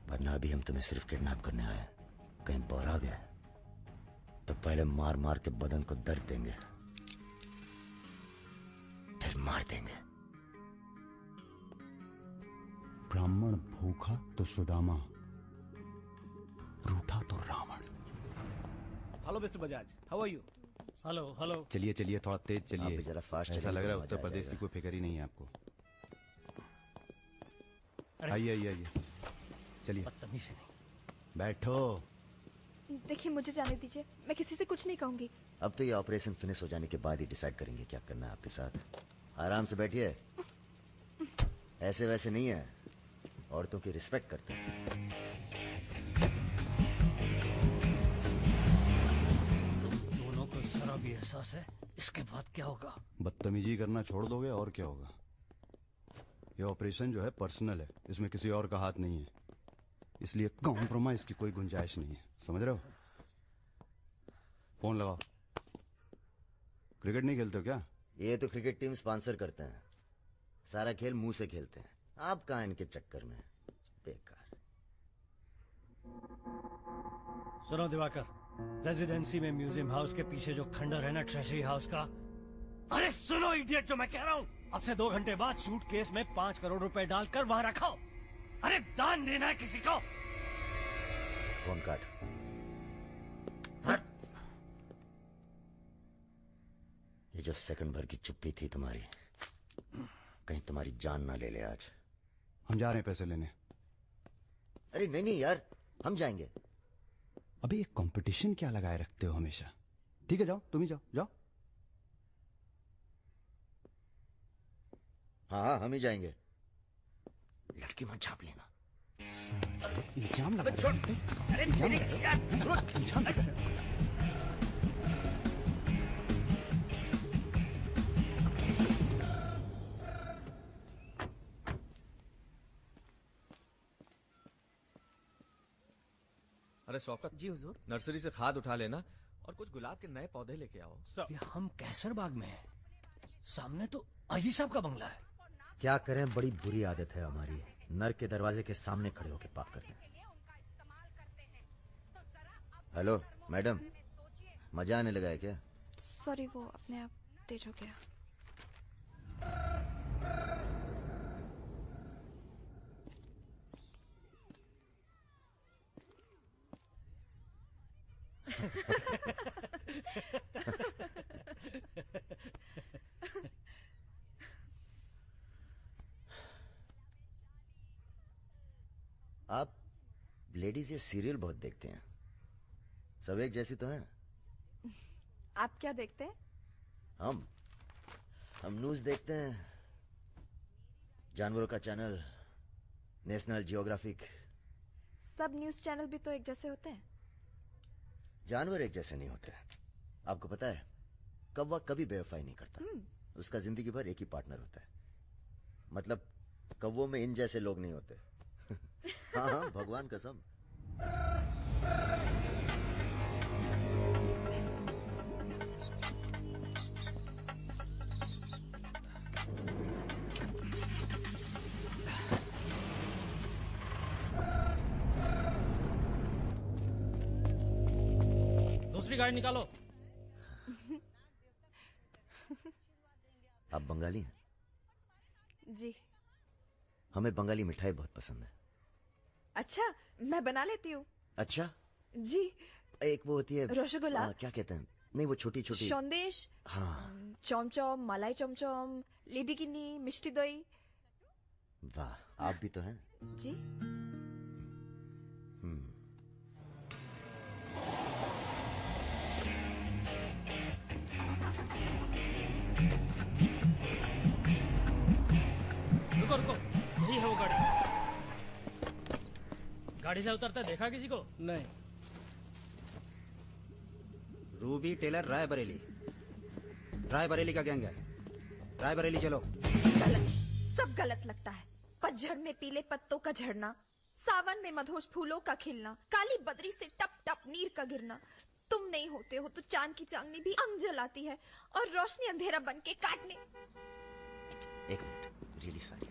वरना अभी हम तुम्हें सिर्फ किडनैप करने आए हैं। कहीं बौरा गए तो पहले मार मार के बदन को दर्द देंगे, फिर मार देंगे। ब्राह्मण भूखा तो सुदामा, रूठा तो Ravan. Hello mister Bajaj, how are you? Hello hello. चलिए चलिए, थोड़ा तेज आप चलिए। भी जरा फास्ट ऐसा चलिए लग रहा है तो उत्तर मजा आ प्रदेश की जाएगा। कोई फिक्र ही नहीं है आपको। अरे। आइए आइए आइए, चलिए। बदतमीजी नहीं। बैठो। देखिए, मुझे जाने दीजिए, मैं किसी से कुछ नहीं कहूंगी। अब तो ये ऑपरेशन फिनिश हो जाने के बाद ही डिसाइड करेंगे क्या करना है आपके साथ। आराम से बैठिए, ऐसे वैसे नहीं है, औरतों की रिस्पेक्ट करते हैं। दोनों को जरा भी एहसास है इसके बाद क्या होगा? बदतमीजी करना छोड़ दोगे और क्या होगा? ये ऑपरेशन जो है पर्सनल है, इसमें किसी और का हाथ नहीं है, इसलिए कॉम्प्रोमाइज की कोई गुंजाइश नहीं है, समझ रहे हो? फोन लगाओ। क्रिकेट नहीं खेलते हो क्या? ये तो क्रिकेट टीम स्पॉन्सर करते हैं, सारा खेल मुंह से खेलते हैं। आप कहाँ इनके चक्कर में? बेकार। सुनो दिवाकर, रेजिडेंसी में म्यूजियम हाउस के पीछे जो खंडर है ना ट्रेजरी हाउस का, अरे सुनो इडियट, जो मैं कह रहा हूँ, अब से 2 घंटे बाद सूटकेस में 5 करोड़ रुपए डालकर वहां रखो। अरे दान देना है किसी को। फोन काट। ये जो सेकंड भर की चुप्पी थी तुम्हारी, कहीं तुम्हारी जान ना ले ले आज। हम जा रहे हैं पैसे लेने। अरे नहीं नहीं यार, हम जाएंगे। अबे एक कंपटीशन क्या लगाए रखते हो हमेशा? ठीक है जाओ, तुम ही जाओ। जाओ। हाँ हम ही जाएंगे। लड़की मत छाप लेना। इल्जाम लगा। छोड़। अरे इल्जाम लगा। अरे शौकत जी हुजूर। नर्सरी से खाद उठा लेना और कुछ गुलाब के नए पौधे लेके आओ। हम कैसर बाग में हैं, सामने तो आईजी साहब का बंगला है। क्या करें, बड़ी बुरी आदत है हमारी, नर के दरवाजे के सामने खड़े होकर पाप करते हैं। हेलो मैडम, मजा आने लगा है क्या? सॉरी, वो अपने आप तेज हो गया। आप लेडीज ये सीरियल बहुत देखते हैं, सब एक जैसी तो हैं। आप क्या देखते हैं? हम न्यूज देखते हैं, जानवरों का चैनल, नेशनल जियोग्राफिक। सब न्यूज चैनल भी तो एक जैसे होते हैं। जानवर एक जैसे नहीं होते। आपको पता है, कौवा कभी बेवफाई नहीं करता, उसका जिंदगी भर एक ही पार्टनर होता है। मतलब कौवों में इन जैसे लोग नहीं होते। हाँ हाँ, भगवान कसम। दूसरी गाड़ी निकालो। आप बंगाली हैं? जी। हमें बंगाली मिठाई बहुत पसंद है। अच्छा, मैं बना लेती हूँ। अच्छा जी। एक वो होती है रसगुल्ला। क्या कहते हैं? नहीं, वो छोटी छोटी। सौंदेश। हाँ। चमचम, मलाई चमचम, लेडी किन्नी, मिष्टी दही। वाह, आप भी तो हैं। जी। रुको रुको, यही है वो गाड़ी। गाड़ी से उतरता देखा किसी को? नहीं। रूबी टेलर रायबरेली, रायबरेली का गैंग है। रायबरेली चलो। गलत, सब गलत लगता है। पतझड़ में पीले पत्तों का झड़ना, सावन में मधोश फूलों का खिलना, काली बदरी से टप टप नीर का गिरना। तुम नहीं होते हो तो चांद की चांदनी भी अंग जलाती है और रोशनी अंधेरा बन के काटने। एक मिनट, रियली सॉरी।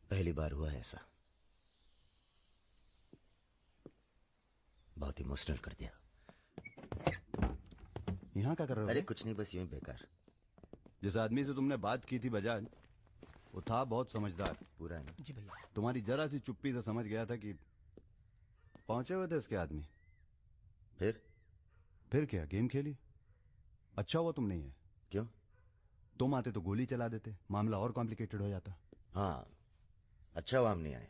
पहली बार हुआ है ऐसा, बहुत इमोशनल कर दिया। यहाँ क्या कर रहे हो? अरे कुछ नहीं, बस यूं ही बेकार। जिस आदमी से तुमने बात की थी बजाज, वो था बहुत समझदार। पूरा है ना? जी भैया। तुम्हारी जरा सी चुप्पी से समझ गया था कि पहुंचे हुए थे इसके आदमी। फिर क्या गेम खेली? अच्छा हुआ तुम नहीं है। क्यों? तुम आते तो गोली चला देते, मामला और कॉम्प्लिकेटेड हो जाता। हाँ, अच्छा हुआ हम नहीं आए।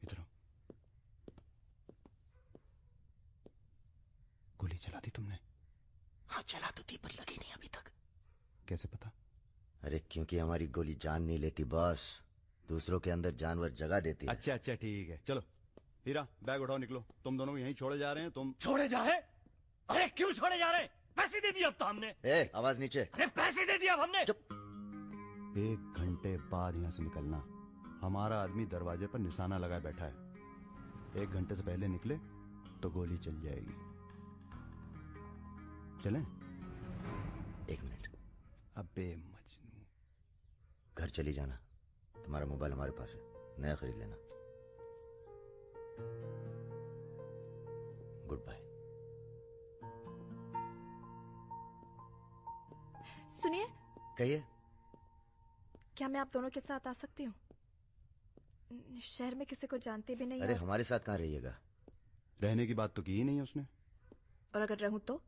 इधर गोली चला दी तुमने? हाँ चला तो थी, पर लगी नहीं अभी तक। कैसे पता? अरे क्योंकि हमारी गोली जान नहीं लेती बॉस, दूसरों के अंदर जानवर जगा देती है। अच्छा अच्छा ठीक है, चलो हीरा बैग उठाओ, निकलो। तुम दोनों को यहीं छोड़े जा रहे हैं। तुम छोड़े जा रहे? अरे क्यों छोड़े जा रहे? पैसे दे दिए अब तो हमने। आवाज नीचे। अरे पैसे दे दिए अब हमने। चुप। 1 घंटे बाद यहाँ से निकलना। हमारा आदमी दरवाजे पर निशाना लगाए बैठा है। 1 घंटे से पहले निकले तो गोली चल जाएगी। चलें? 1 मिनट। अबे मजनू, घर चली जाना, तुम्हारा मोबाइल हमारे पास है, नया खरीद लेना। Goodbye. सुनिए, कहिए। क्या मैं आप दोनों के साथ आ सकती हूँ? शहर में किसी को जानते भी नहीं। अरे और... हमारे साथ कहाँ रहिएगा? रहने की बात तो की ही नहीं उसने। और अगर रहूं तो?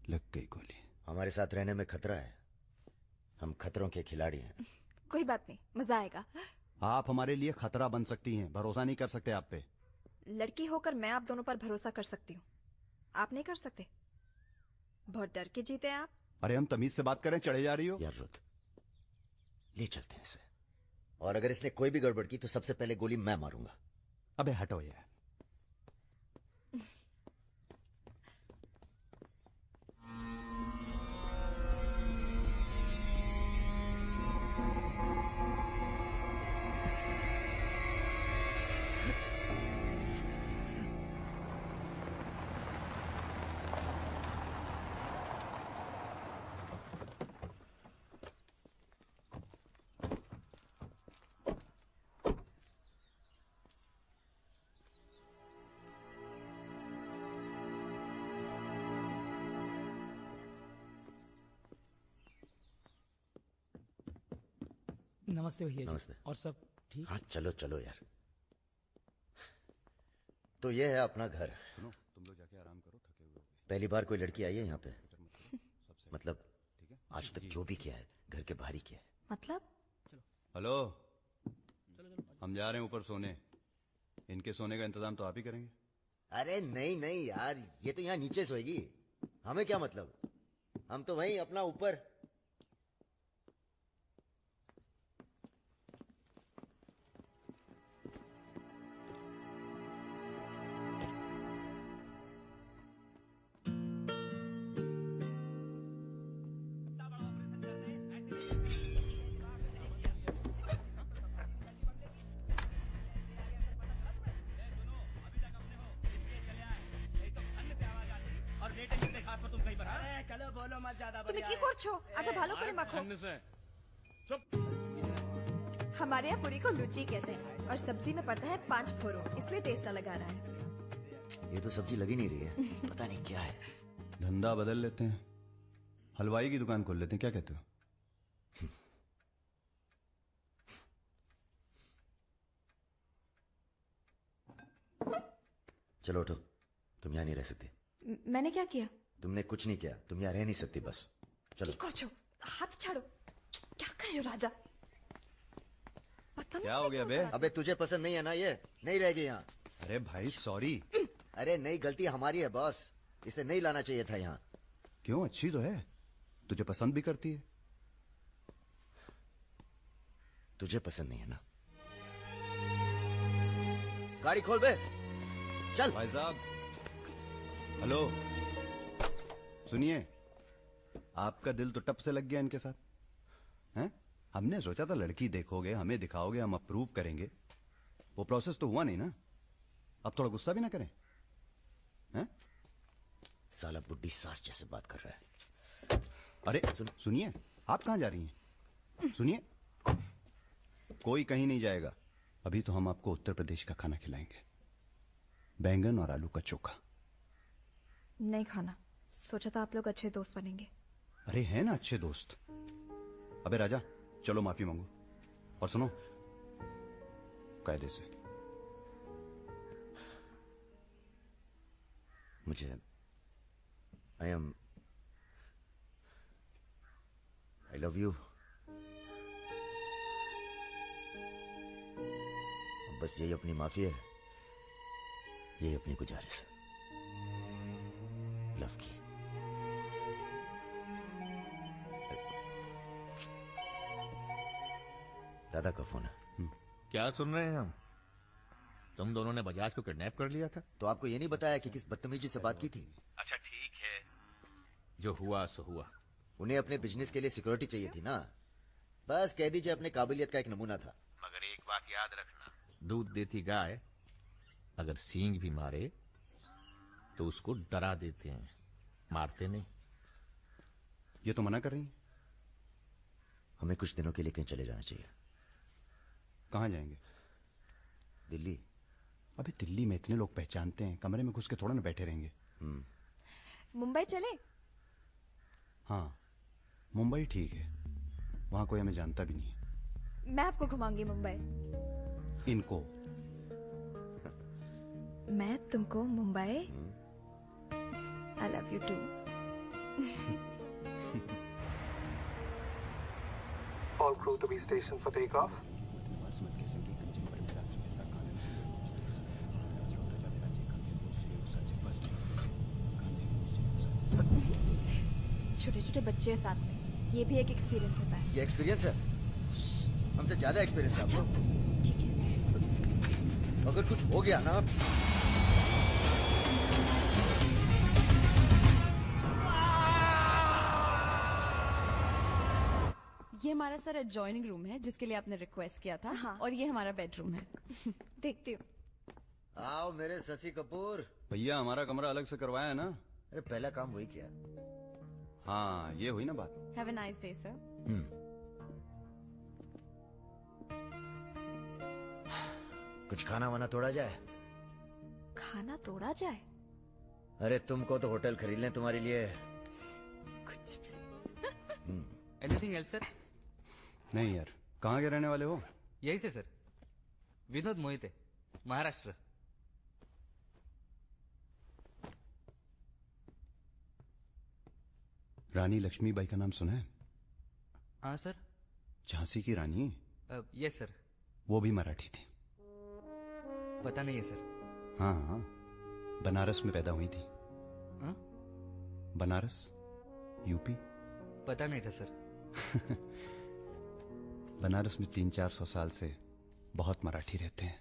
लग गई गोली। हमारे साथ रहने में खतरा है, हम खतरों के खिलाड़ी हैं। कोई बात नहीं, मजा आएगा। आप हमारे लिए खतरा बन सकती हैं, भरोसा नहीं कर सकते आप पे। लड़की होकर मैं आप दोनों पर भरोसा कर सकती हूँ, आप नहीं कर सकते। बहुत डर के जीते हैं आप। अरे हम तमीज से बात करें, चढ़े जा रही हो यार रुत, ले चलते हैं इसे, और अगर इसने कोई भी गड़बड़ की तो सबसे पहले गोली मैं मारूंगा। अबे हटो यार। नमस्ते भैया जी। नमस्ते। और सब ठीक? हाँ चलो चलो यार। तो ये है अपना घर। सुनो, तुम लोग जाके आराम करो, थके हुए हो। पहली बार कोई लड़की आई है यहाँ पे? मतलब आज तक जो भी किया है घर के बाहर ही किया है। मतलब? हेलो, हम जा रहे हैं ऊपर सोने। इनके सोने का इंतजाम तो आप ही करेंगे। अरे नहीं नहीं यार, ये तो यहाँ नीचे सोएगी, हमें क्या मतलब, हम तो वहीं अपना ऊपर। चलो बोलो मत ज्यादा। তুমি কি করছো? আটা ভালো করে মাখো। हमारे यहाँ पूरी को लुची कहते हैं और सब्जी में पड़ता है 5 फोरो, इसलिए टेस्ट अलग आ रहा है। ये तो सब्जी लगी नहीं रही है, पता नहीं क्या है। धंधा बदल लेते हैं, हलवाई की दुकान खोल लेते हैं, क्या कहते हो? चलो उठो, तुम यहाँ नहीं रह सकती। मैंने क्या किया? तुमने कुछ नहीं किया, तुम यहाँ रह नहीं सकती, बस चलो। करछो, हाथ छाड़ो। क्या कर रहे हो राजा? क्या हो गया बे? अबे तुझे पसंद नहीं है ना, ये नहीं रहेगी यहाँ। अरे भाई सॉरी। अरे नहीं, गलती हमारी है बॉस, इसे नहीं लाना चाहिए था यहाँ। क्यों, अच्छी तो है, तुझे पसंद भी करती है। तुझे पसंद नहीं है ना? गाड़ी खोल बे, चल। भाई साहब, हेलो, सुनिए, आपका दिल तो टप से लग गया इनके साथ, हैं? हमने सोचा था लड़की देखोगे, हमें दिखाओगे, हम अप्रूव करेंगे। वो प्रोसेस तो हुआ नहीं ना। अब थोड़ा गुस्सा भी ना करें, हैं? साला बुड्ढी सास जैसे बात कर रहा है। अरे सुनिए, आप कहाँ जा रही हैं? सुनिए, कोई कहीं नहीं जाएगा। अभी तो हम आपको उत्तर प्रदेश का खाना खिलाएंगे, बैंगन और आलू का चोखा। नहीं खाना, सोचा था आप लोग अच्छे दोस्त बनेंगे। अरे हैं ना अच्छे दोस्त। अबे राजा, चलो माफी मांगो, और सुनो, कायदे से। मुझे आई लव यू। बस यही अपनी माफी है, यही अपनी गुजारिश है, लव की। दादा का फोन है। क्या सुन रहे हैं हम? तुम दोनों ने बजाज को किडनैप कर लिया था? तो आपको ये नहीं बताया कि किस बदतमीजी से बात की थी? अच्छा ठीक है, जो हुआ सो हुआ। उन्हें अपने बिजनेस के लिए सिक्योरिटी चाहिए थी ना, बस कह दीजिए अपने काबिलियत का एक नमूना था। मगर एक बात याद रखना, दूध देती गाय अगर सींग भी मारे तो उसको डरा देते हैं, मारते नहीं। ये तो मना कर रही। हमें कुछ दिनों के लिए कहीं चले जाना चाहिए। कहाँ जाएंगे? दिल्ली। अबे दिल्ली में इतने लोग पहचानते हैं, कमरे में घुस के थोड़ा ना बैठे रहेंगे। मुंबई चले? हाँ, मुंबई ठीक है, वहां कोई हमें जानता भी नहीं है। मैं आपको घुमाऊंगी मुंबई। इनको? मैं तुमको Mumbai. I love you too. All crew to be stationed for takeoff. छोटे छोटे बच्चे हैं साथ में, ये भी एक एक्सपीरियंस होता है। ये एक्सपीरियंस है? हमसे ज्यादा एक्सपीरियंस है आपको। ठीक है। अगर कुछ हो गया ना, ये हमारा सर एडजॉइनिंग रूम है जिसके लिए आपने रिक्वेस्ट किया था। हाँ। और ये हमारा बेडरूम है। देखती हूँ। आओ मेरे शशि कपूर। भैया हमारा कमरा अलग से करवाया है ना? अरे पहला काम वही किया। हाँ, ये हुई ना बात। Have a nice day sir. कुछ खाना वाना तोड़ा जाए? खाना तोड़ा जाए? अरे तुमको तो होटल खरीद लें तुम्हारे लिए। कुछ एनीथिंग एल्स सर? नहीं यार, कहाँ के रहने वाले हो? यही से सर, विनोद मोहिते, महाराष्ट्र। रानी लक्ष्मीबाई का नाम सुना है? हाँ सर। झांसी की रानी? Yes sir. वो भी मराठी थी। पता नहीं है सर। हाँ हाँ, बनारस में पैदा हुई थी। हाँ? बनारस, यूपी। पता नहीं था सर। बनारस में 300-400 साल से बहुत मराठी रहते हैं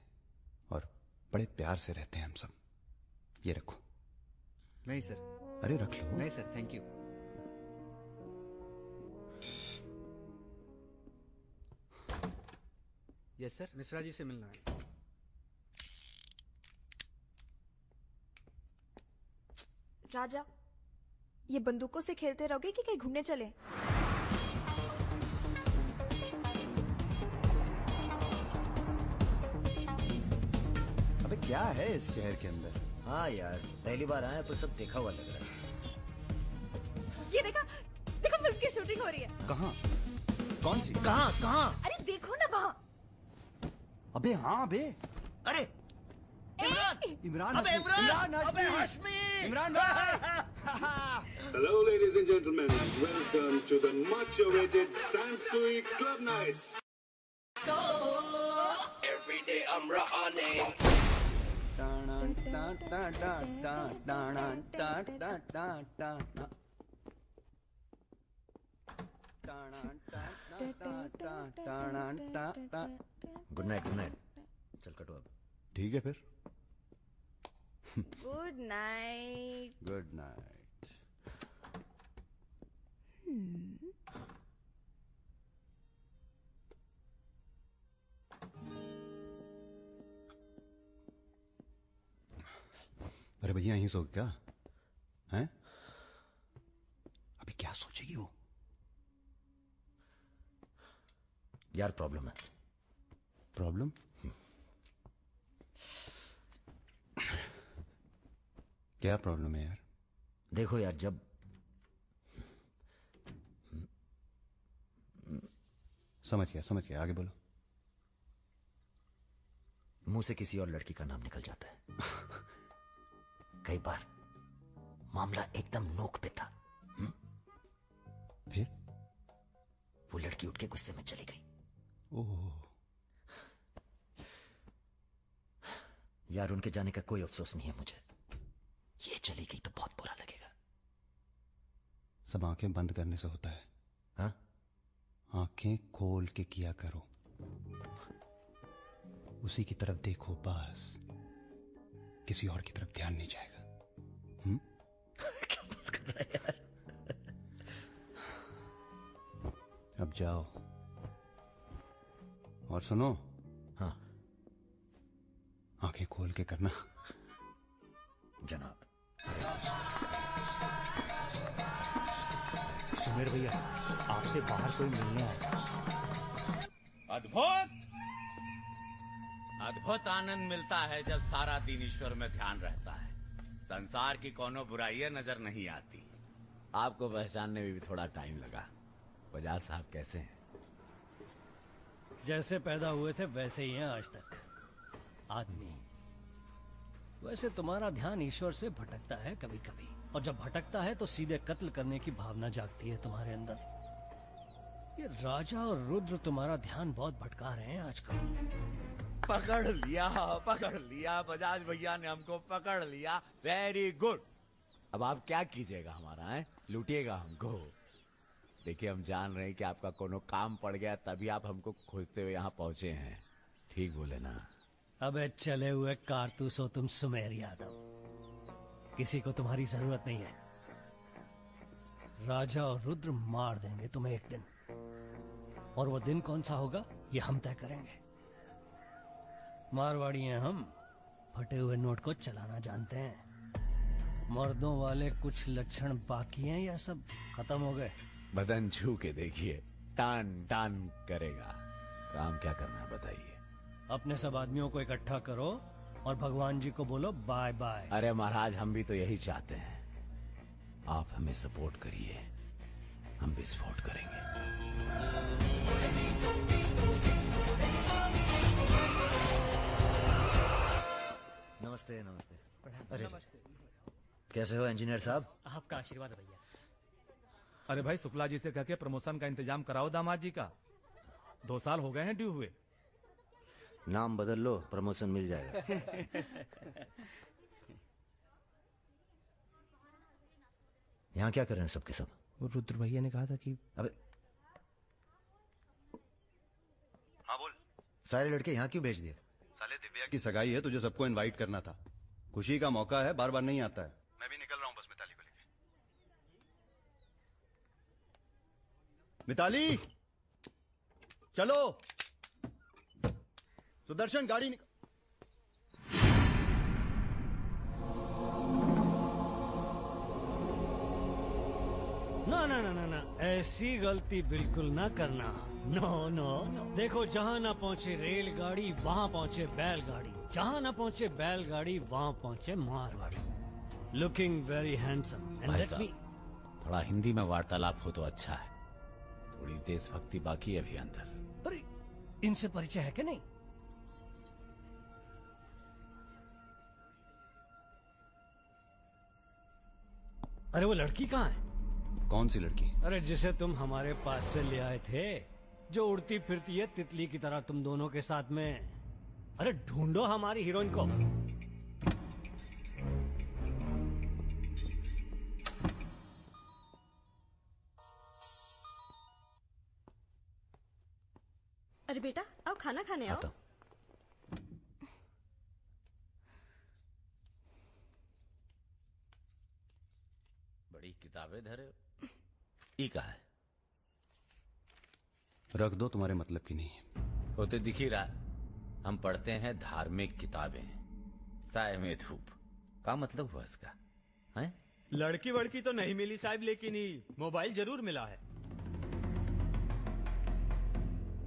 और बड़े प्यार से रहते हैं हम सब। ये रखो। नहीं सर। अरे रख लो। नहीं sir, thank you. Yes sir. Mishra ji से मिलना है। राजा, ये बंदूकों से खेलते रहोगे कि कहीं घूमने चले? अबे क्या है इस शहर के अंदर? हाँ यार, पहली बार आए पर सब देखा हुआ लग रहा है। ये देखा, देखो फिल्म की शूटिंग हो रही है। कहाँ? कौन सी? कहाँ कहाँ? अरे देखो ना वहाँ। अबे हाँ बे। अरे इमरान। अबे इमरान, अबे Hashmi. Imran. Hello, ladies and gentlemen. Welcome to the much-awaited Sansui Club Nights. Every day I'm running. Good night, good night. चल कटो अब। ठीक है फिर। Good night. Good night. अरे भैया यहीं सो क्या? हैं? अभी क्या सोचेगी वो? यार प्रॉब्लम है। प्रॉब्लम? क्या प्रॉब्लम है यार? देखो यार, जब समझ गया, आगे बोलो। मुंह से किसी और लड़की का नाम निकल जाता है। कई बार मामला एकदम नोक पे था। फिर वो लड़की उठ के गुस्से में चली गई। ओह यार, उनके जाने का कोई अफसोस नहीं है मुझे। ये चली गई तो बहुत बुरा लगेगा। सब आंखें बंद करने से होता है। हाँ? आंखें खोल के किया करो, उसी की तरफ देखो बस, किसी और की तरफ ध्यान नहीं जाएगा। क्या बात कर रहा है यार? अब जाओ और सुनो। हाँ। आंखें खोल खोल के करना। जनाब। सुमेर भैया, आपसे बाहर कोई मिलने आया। अद्भुत अद्भुत आनंद मिलता है जब सारा दिन ईश्वर में ध्यान रहता है। संसार की कोनो बुराइयां नजर नहीं आती। आपको पहचानने में भी थोड़ा टाइम लगा। बजाज साहब कैसे हैं? जैसे पैदा हुए थे वैसे ही हैं आज तक। आदमी। वैसे तुम्हारा ध्यान ईश्वर से भटकता है कभी कभी, और जब भटकता है तो सीधे कत्ल करने की भावना जागती है तुम्हारे अंदर। ये राजा और रुद्र तुम्हारा ध्यान बहुत भटका रहे हैं आजकल। पकड़ लिया बजाज भैया ने हमको पकड़ लिया। Very good. अब आप क्या कीजिएगा हमारा है? लूटिएगा हमको। देखिए हम जान रहे हैं कि आपका कोनो काम पड़ गया तभी आप हमको खोजते हुए यहाँ पहुंचे हैं। ठीक बोले ना? अबे चले हुए कारतूस हो तुम सुमेर यादव। किसी को तुम्हारी जरूरत नहीं है। राजा और रुद्र मार देंगे तुम्हें एक दिन, और वो दिन कौन सा होगा ये हम तय करेंगे। मारवाड़ी हैं हम, फटे हुए नोट को चलाना जानते हैं। मर्दों वाले कुछ लक्षण बाकी हैं या सब खत्म हो गए? बदन छू के देखिए, टान टान करेगा। काम क्या करना है बताइए। अपने सब आदमियों को इकट्ठा करो और भगवान जी को बोलो बाय बाय। अरे महाराज, हम भी तो यही चाहते हैं। आप हमें सपोर्ट करिए, हम विस्फोट करेंगे। नमस्ते नमस्ते। अरे कैसे हो इंजीनियर साहब? आपका आशीर्वाद है भैया। अरे भाई, शुक्ला जी से कह के प्रमोशन का इंतजाम कराओ दामाद जी का। 2 साल हो गए हैं ड्यू हुए। नाम बदल लो, प्रमोशन मिल जाएगा। यहाँ क्या कर रहे हैं सबके सब? वो रुद्र भैया ने कहा था कि अबे हाँ बोल। सारे लड़के यहाँ क्यों भेज दिए? साले दिव्या की सगाई है, तुझे सबको इनवाइट करना था। खुशी का मौका है, बार बार नहीं आता है। मैं भी निकल रहा हूँ बस मिताली को लेके। मिताली चलो। सुदर्शन गाड़ी ना ना ना ना ना, ऐसी गलती बिल्कुल ना करना। No no no. देखो, जहाँ ना पहुँचे रेलगाड़ी वहाँ पहुँचे बैलगाड़ी, जहाँ ना पहुँचे बैलगाड़ी वहाँ पहुँचे मारवाड़ी। Looking very handsome. भाई साहब, थोड़ा हिंदी में वार्तालाप हो तो अच्छा है। थोड़ी देशभक्ति बाकी है अभी अंदर। अरे इनसे परिचय है कि नहीं? अरे वो लड़की कहाँ है? कौन सी लड़की? अरे जिसे तुम हमारे पास से ले आए थे, जो उड़ती फिरती है तितली की तरह तुम दोनों के साथ में। अरे ढूंढो हमारी हीरोइन को। अरे बेटा, आओ खाना खाने आओ। बड़ी किताबें धरे ई का है? रख दो, तुम्हारे मतलब की नहीं है। वो तो दिख ही रहा। हम पढ़ते हैं धार्मिक किताबें, चाय में धूप। क्या मतलब हुआ इसका? है? लड़की वड़की तो नहीं मिली साहब, लेकिन ही मोबाइल जरूर मिला है।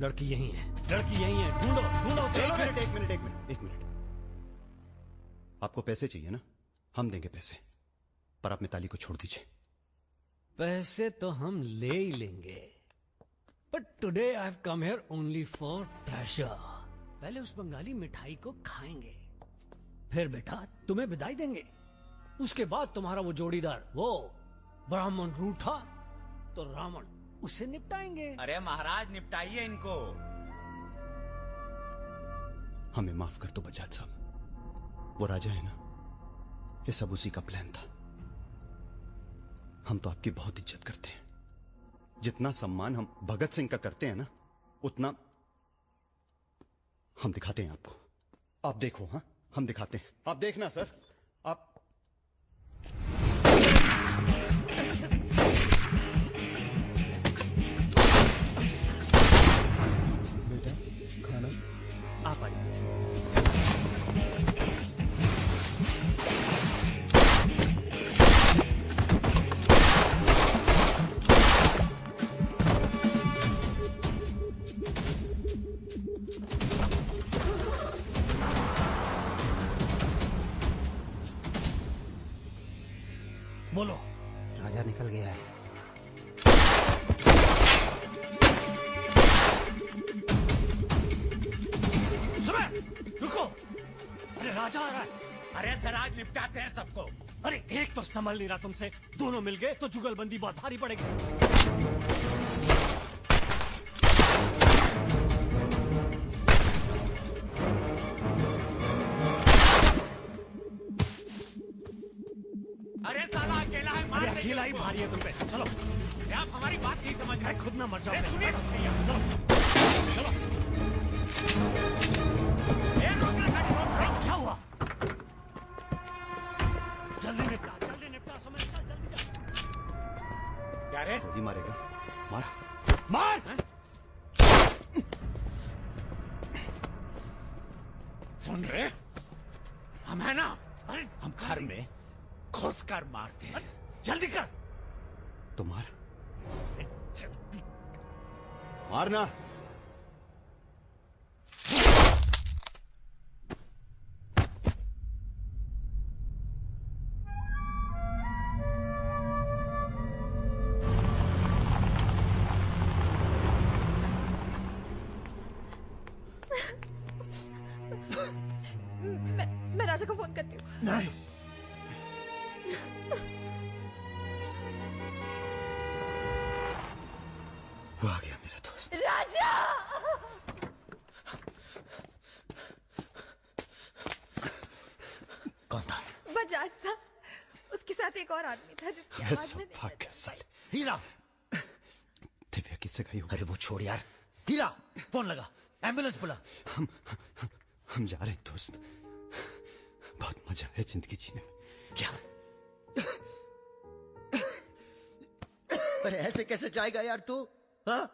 लड़की यही है, लड़की यही है। ढूंढो ढूंढो। एक मिनट। आपको पैसे चाहिए ना? हम देंगे पैसे, पर आप मिताली को छोड़ दीजिए। पैसे तो हम ले ही लेंगे, but today I have come here only for pleasure. पहले उस बंगाली मिठाई को खाएंगे, फिर बेटा तुम्हें विदाई देंगे। उसके बाद तुम्हारा वो जोड़ीदार, वो ब्राह्मण रूठा तो रावण, उससे निपटाएंगे। अरे महाराज, निपटाइए इनको। हमें माफ कर दो बजाज साहब, वो राजा है ना, ये सब उसी का प्लान था। हम तो आपकी बहुत इज्जत करते हैं। जितना सम्मान हम भगत सिंह का करते हैं ना, उतना हम दिखाते हैं आपको। आप देखो। हाँ, हम दिखाते हैं, आप देखना सर। आप बेटा खाना। आप आइए। बोलो। राजा निकल गया है। सुबह रुको। अरे राजा आ रहा है। अरे सर आज निपटाते हैं सबको। अरे एक तो संभल नहीं रहा तुमसे, दोनों मिल गए तो जुगलबंदी बहुत भारी पड़ेगी। अरे साला अकेला है, मार अरे अकेला ही भारी है तुम पे। चलो आप हमारी बात नहीं समझ रहे। खुद ना मर जाओ। सुनिए चलो क्या हुआ? जल्दी निपटा समझ, जल्दी क्या रे? ही मारेगा। मार मार। सुन रहे हम है ना, हम घर में घुस कर मारते हैं। जल्दी कर। तो मार, मारना। मैं राजा को फोन करती हूँ। नहीं, वो आ गया मेरा दोस्त। राजा! कौन था? बजाज था। उसके साथ एक और आदमी था जिसकी आवाज में हीरा। दिव्या किससे गई हो? अरे वो छोड़ यार। हीरा फोन लगा, एम्बुलेंस बुला। हम जा रहे हैं दोस्त। बहुत मजा है जिंदगी जीने में। क्या? अरे ऐसे कैसे जाएगा यार तू? हाँ?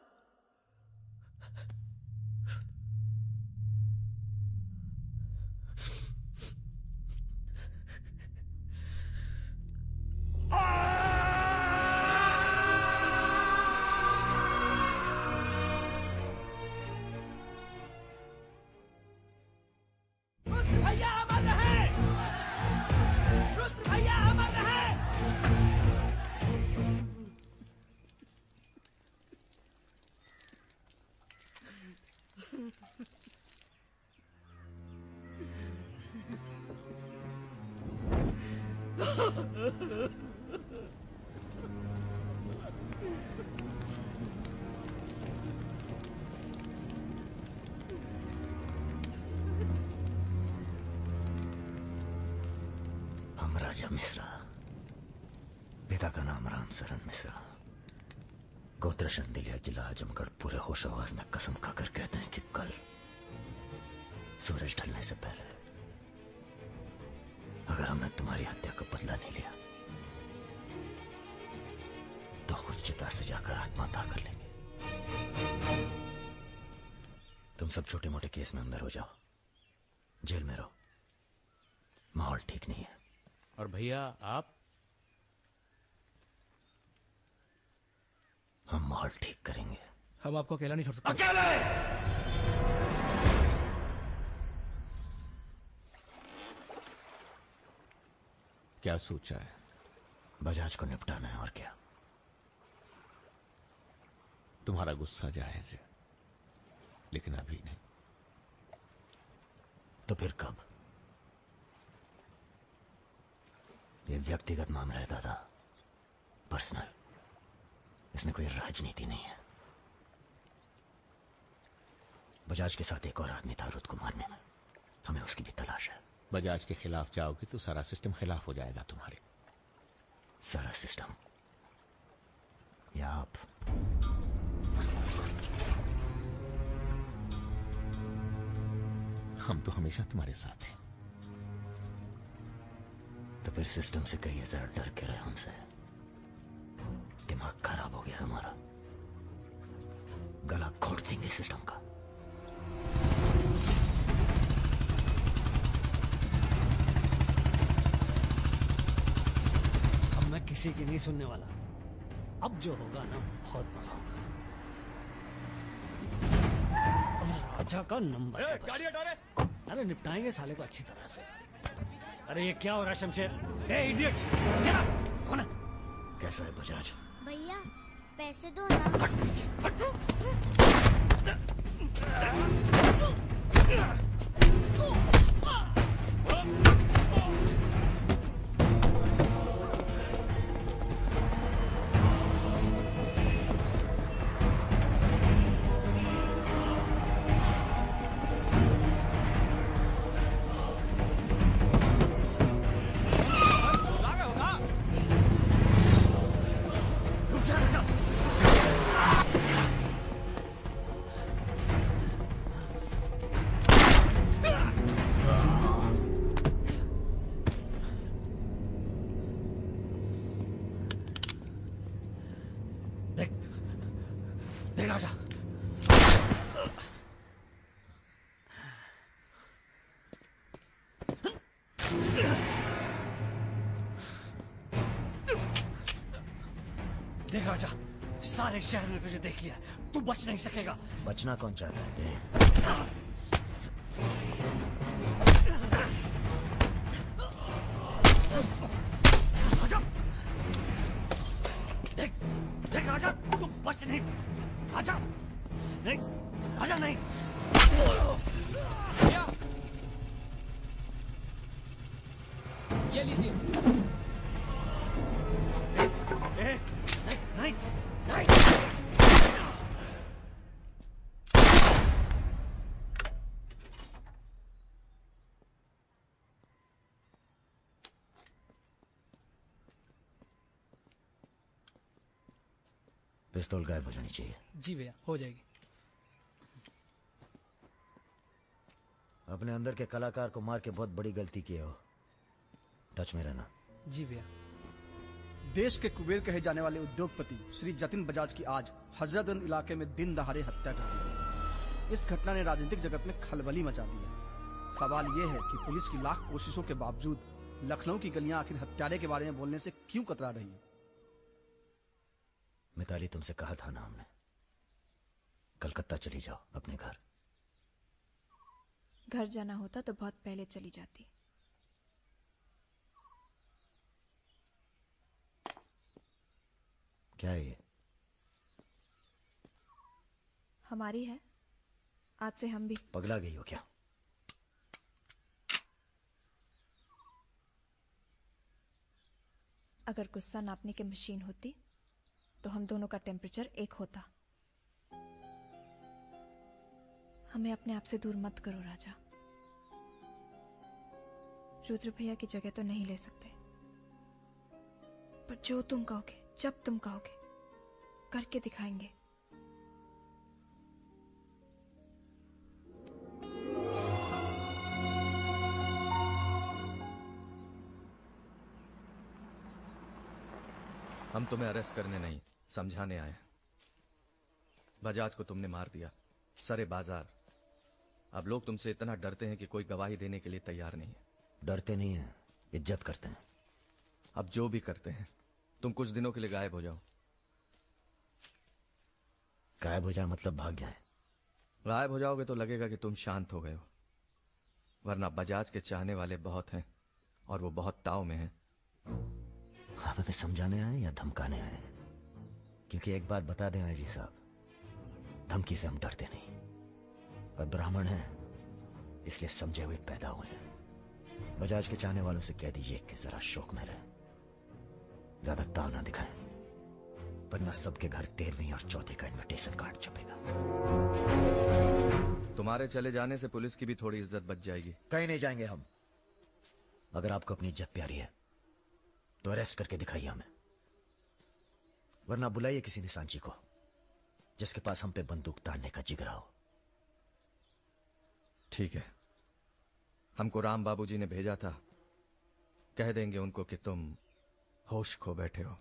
भैया अमर रहे। रुद्र भैया अमर रहे। हम राजा मिश्रा, पिता का नाम राम सरन मिश्रा, गोत्र शंदिलिया, जिला आजमगढ़, पूरे होश आवाज में कसम खाकर कहते हैं कि कल सूरज ढलने से पहले अगर हमने तुम्हारी हत्या का बदला नहीं लिया तो खुद चिता से जाकर आत्महत्या कर लेंगे। तुम सब छोटे मोटे केस में अंदर हो जाओ, जेल में रहो, माहौल ठीक नहीं है। और भैया आप? हम माहौल ठीक करेंगे। हम आपको अकेला नहीं छोड़ सकते। अकेले! क्या सोचा है? बजाज को निपटाना है और क्या। तुम्हारा गुस्सा जायज है, लेकिन अभी नहीं। तो फिर कब? ये व्यक्तिगत मामला है दादा, पर्सनल। इसमें कोई राजनीति नहीं है। बजाज के साथ एक और आदमी था रुद्र को मारने में, हमें उसकी भी तलाश है। बजाज के खिलाफ जाओगे तो सारा सिस्टम खिलाफ हो जाएगा तुम्हारे। सारा सिस्टम या आप? हम तो हमेशा तुम्हारे साथ हैं। तो फिर सिस्टम से कहिए जरा डर के रहे हमसे। दिमाग खराब हो गया हमारा, गला घोट देंगे सिस्टम का। अब मैं किसी की नहीं सुनने वाला। अब जो होगा ना बहुत बड़ा होगा। अब राजा का नंबर है बस। गाड़ी हटा रे। अरे निपटाएंगे साले को अच्छी तरह से। अरे ये क्या हो रहा है शमशेर? ए इडियट! क्या? कौन है? कैसा है बजाज? भैया पैसे दो ना। देख राजा, सारे शहर ने तुझे देख लिया, तू बच नहीं सकेगा। बचना कौन चाहता है? देख देख राजा, तू बच नहीं। आजा नहीं, आजा नहीं। ये लीजिए। नहीं, नहीं। पिस्तौल गायब हो जानी चाहिए। जी भैया, हो जाएगी। अपने अंदर के कलाकार को मार के बहुत बड़ी गलती की हो। टच में रहना। जी भैया। देश के कुबेर कहे जाने वाले उद्योगपति श्री जतिन बजाज की आज हजरतगंज इलाके में दिन दहाड़े हत्या कर दी। इस घटना ने राजनीतिक जगत में खलबली मचा दी है। सवाल यह है कि पुलिस की लाख कोशिशों के बावजूद लखनऊ की गलियां आखिर हत्यारे के बारे में बोलने से क्यों कतरा रही है? मिताली, तुमसे कहा था ना हमने, कलकत्ता चली जाओ अपने घर। घर जाना होता तो बहुत पहले चली जाती। क्या है ये? हमारी है, आज से हम भी। पगला गई हो क्या? अगर गुस्सा नापने की मशीन होती तो हम दोनों का टेम्परेचर एक होता। हमें अपने आप से दूर मत करो राजा। रुद्र भैया की जगह तो नहीं ले सकते, पर जो तुम कहोगे, जब तुम कहोगे, करके दिखाएंगे। हम तुम्हें अरेस्ट करने नहीं, समझाने आए। बजाज को तुमने मार दिया, सरे बाजार। अब लोग तुमसे इतना डरते हैं कि कोई गवाही देने के लिए तैयार नहीं है। डरते नहीं हैं, इज्जत करते हैं। अब जो भी करते हैं, तुम कुछ दिनों के लिए गायब हो जाओ। गायब हो जाए मतलब भाग जाए? गायब हो जाओगे तो लगेगा कि तुम शांत हो गए हो, वरना बजाज के चाहने वाले बहुत हैं और वो बहुत ताव में हैं। आप हमें समझाने आए या धमकाने आए? क्योंकि एक बात बता दें अजी साहब, धमकी से हम डरते नहीं, और ब्राह्मण हैं इसलिए समझे हुए पैदा हुए हैं। बजाज के चाहने वालों से कह दीजिए कि जरा शौक में रहे, ज्यादा ताव ना दिखाएं, वरना सबके घर 13वीं और 4थी का इनविटेशन कार्ड छपेगा। तुम्हारे चले जाने से पुलिस की भी थोड़ी इज्जत बच जाएगी। कहीं नहीं जाएंगे हम। अगर आपको अपनी इज्जत प्यारी है तो अरेस्ट करके दिखाइए हमें, वरना बुलाइए किसी निशानची को जिसके पास हम पे बंदूक ताड़ने का जिगरा हो। ठीक है, हमको राम बाबूजी ने भेजा था, कह देंगे उनको कि तुम होश खो बैठे हो।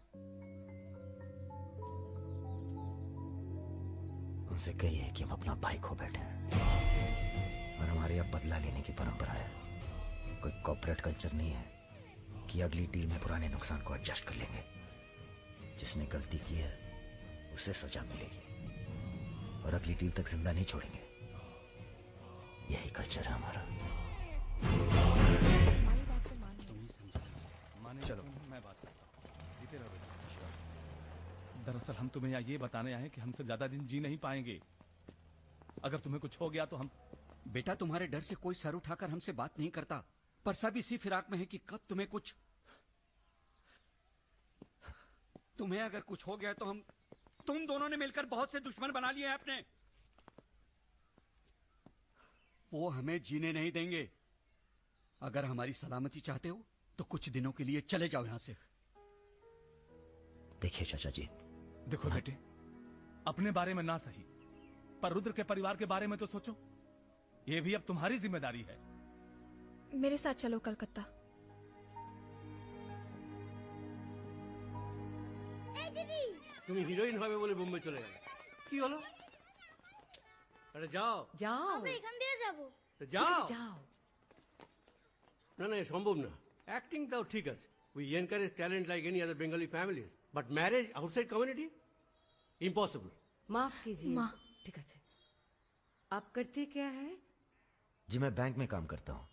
उनसे कहिए कि हम अपना भाई खो बैठे हैं, और हमारे यहाँ बदला लेने की परंपरा है। कोई कॉर्पोरेट कल्चर नहीं है कि अगली डील में पुराने नुकसान को एडजस्ट कर लेंगे। जिसने गलती की है उसे सजा मिलेगी, और अगली डील तक जिंदा नहीं छोड़ेंगे। यही कल्चर है हमारा। चलो मैं बात करता हूँ, जीते रहो। दरअसल हम तुम्हें यहाँ ये बताने आए हैं कि हमसे ज्यादा दिन जी नहीं पाएंगे। अगर तुम्हें कुछ हो गया तो हम। बेटा, तुम्हारे डर से कोई सर उठाकर हमसे बात नहीं करता, पर सब इसी फिराक में है कि कब तुम्हें कुछ। तुम्हें अगर कुछ हो गया तो तुम दोनों ने मिलकर बहुत से दुश्मन बना लिए हैं अपने। वो हमें जीने नहीं देंगे। अगर हमारी सलामती चाहते हो तो कुछ दिनों के लिए चले जाओ यहां से। देखिए चाचा जी। देखो बेटे, अपने बारे में ना सही, पर रुद्र के परिवार के बारे में तो सोचो। ये भी अब तुम्हारी जिम्मेदारी है। मेरे साथ चलो कलकत्ता। তুমি হিরোইন হবে বলে বোম্বে চলে গেলে, কি হলো? আরে যাও যাও, আমরা এখান দিয়ে যাব। তো যাও যাও। না না, সম্ভব না। অ্যাক্টিংটাও ঠিক আছে, we encourage talent like any other Bengali families, but marriage outside community impossible. माफ कीजिए। ठीक है, आप करते क्या है? जी मैं बैंक में काम करता हूँ,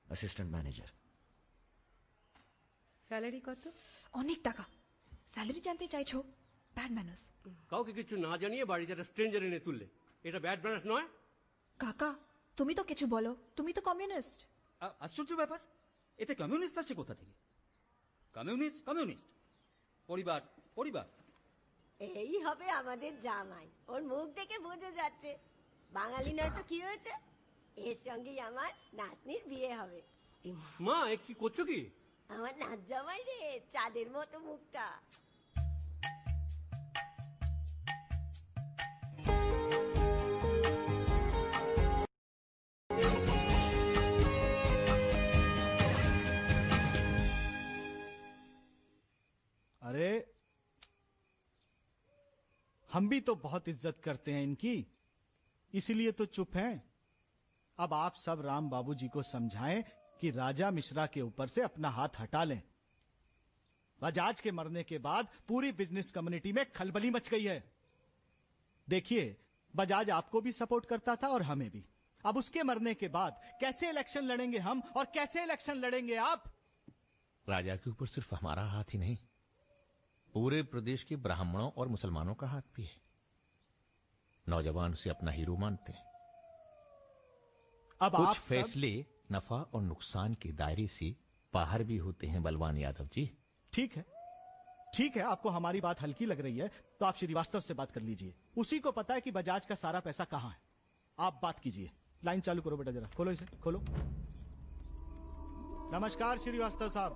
असिस्टेंट मैनेजर। স্যালারি কত? অনেক টাকা। স্যালারি জানতে চাইছো? Bad manners. কাউকে কিছু না জানিয়ে বাড়িতে একটা স্ট্রেঞ্জার এনে তুললে, এটা ব্যাড ম্যানার্স নয়? কাকা, তুমি তো কিছু বলো, তুমি তো কমিউনিস্ট। আশ্চর্য ব্যাপার, এতে কমিউনিস্ট আছে কোথা থেকে? কমিউনিস্ট কমিউনিস্ট, পরিবার পরিবার। এই হবে আমাদের জামাই, ওর মুখ দেখে বোঝা যাচ্ছে বাঙালি নয় তো কি হয়েছে। এর সঙ্গেই আমার নাতনির বিয়ে হবে। মা, এ কি করছো কি? আমার নাচ জামাই রে, চাঁদের মতো মুখটা। अरे हम भी तो बहुत इज्जत करते हैं इनकी, इसीलिए तो चुप हैं। अब आप सब राम बाबूजी को समझाएं कि राजा मिश्रा के ऊपर से अपना हाथ हटा लें। बजाज के मरने के बाद पूरी बिजनेस कम्युनिटी में खलबली मच गई है। देखिए, बजाज आपको भी सपोर्ट करता था और हमें भी। अब उसके मरने के बाद कैसे इलेक्शन लड़ेंगे हम, और कैसे इलेक्शन लड़ेंगे आप? राजा के ऊपर सिर्फ हमारा हाथ ही नहीं, पूरे प्रदेश के ब्राह्मणों और मुसलमानों का हाथ भी है। नौजवान उसे अपना हीरो मानते हैं। अब कुछ आप सब... फैसले नफा और नुकसान के दायरे से बाहर भी होते हैं बलवान यादव जी। ठीक है, ठीक है, आपको हमारी बात हल्की लग रही है तो आप श्रीवास्तव से बात कर लीजिए। उसी को पता है कि बजाज का सारा पैसा कहां है। आप बात कीजिए। लाइन चालू करो बेटा, जरा खोलो इसे, खोलो। नमस्कार श्रीवास्तव साहब।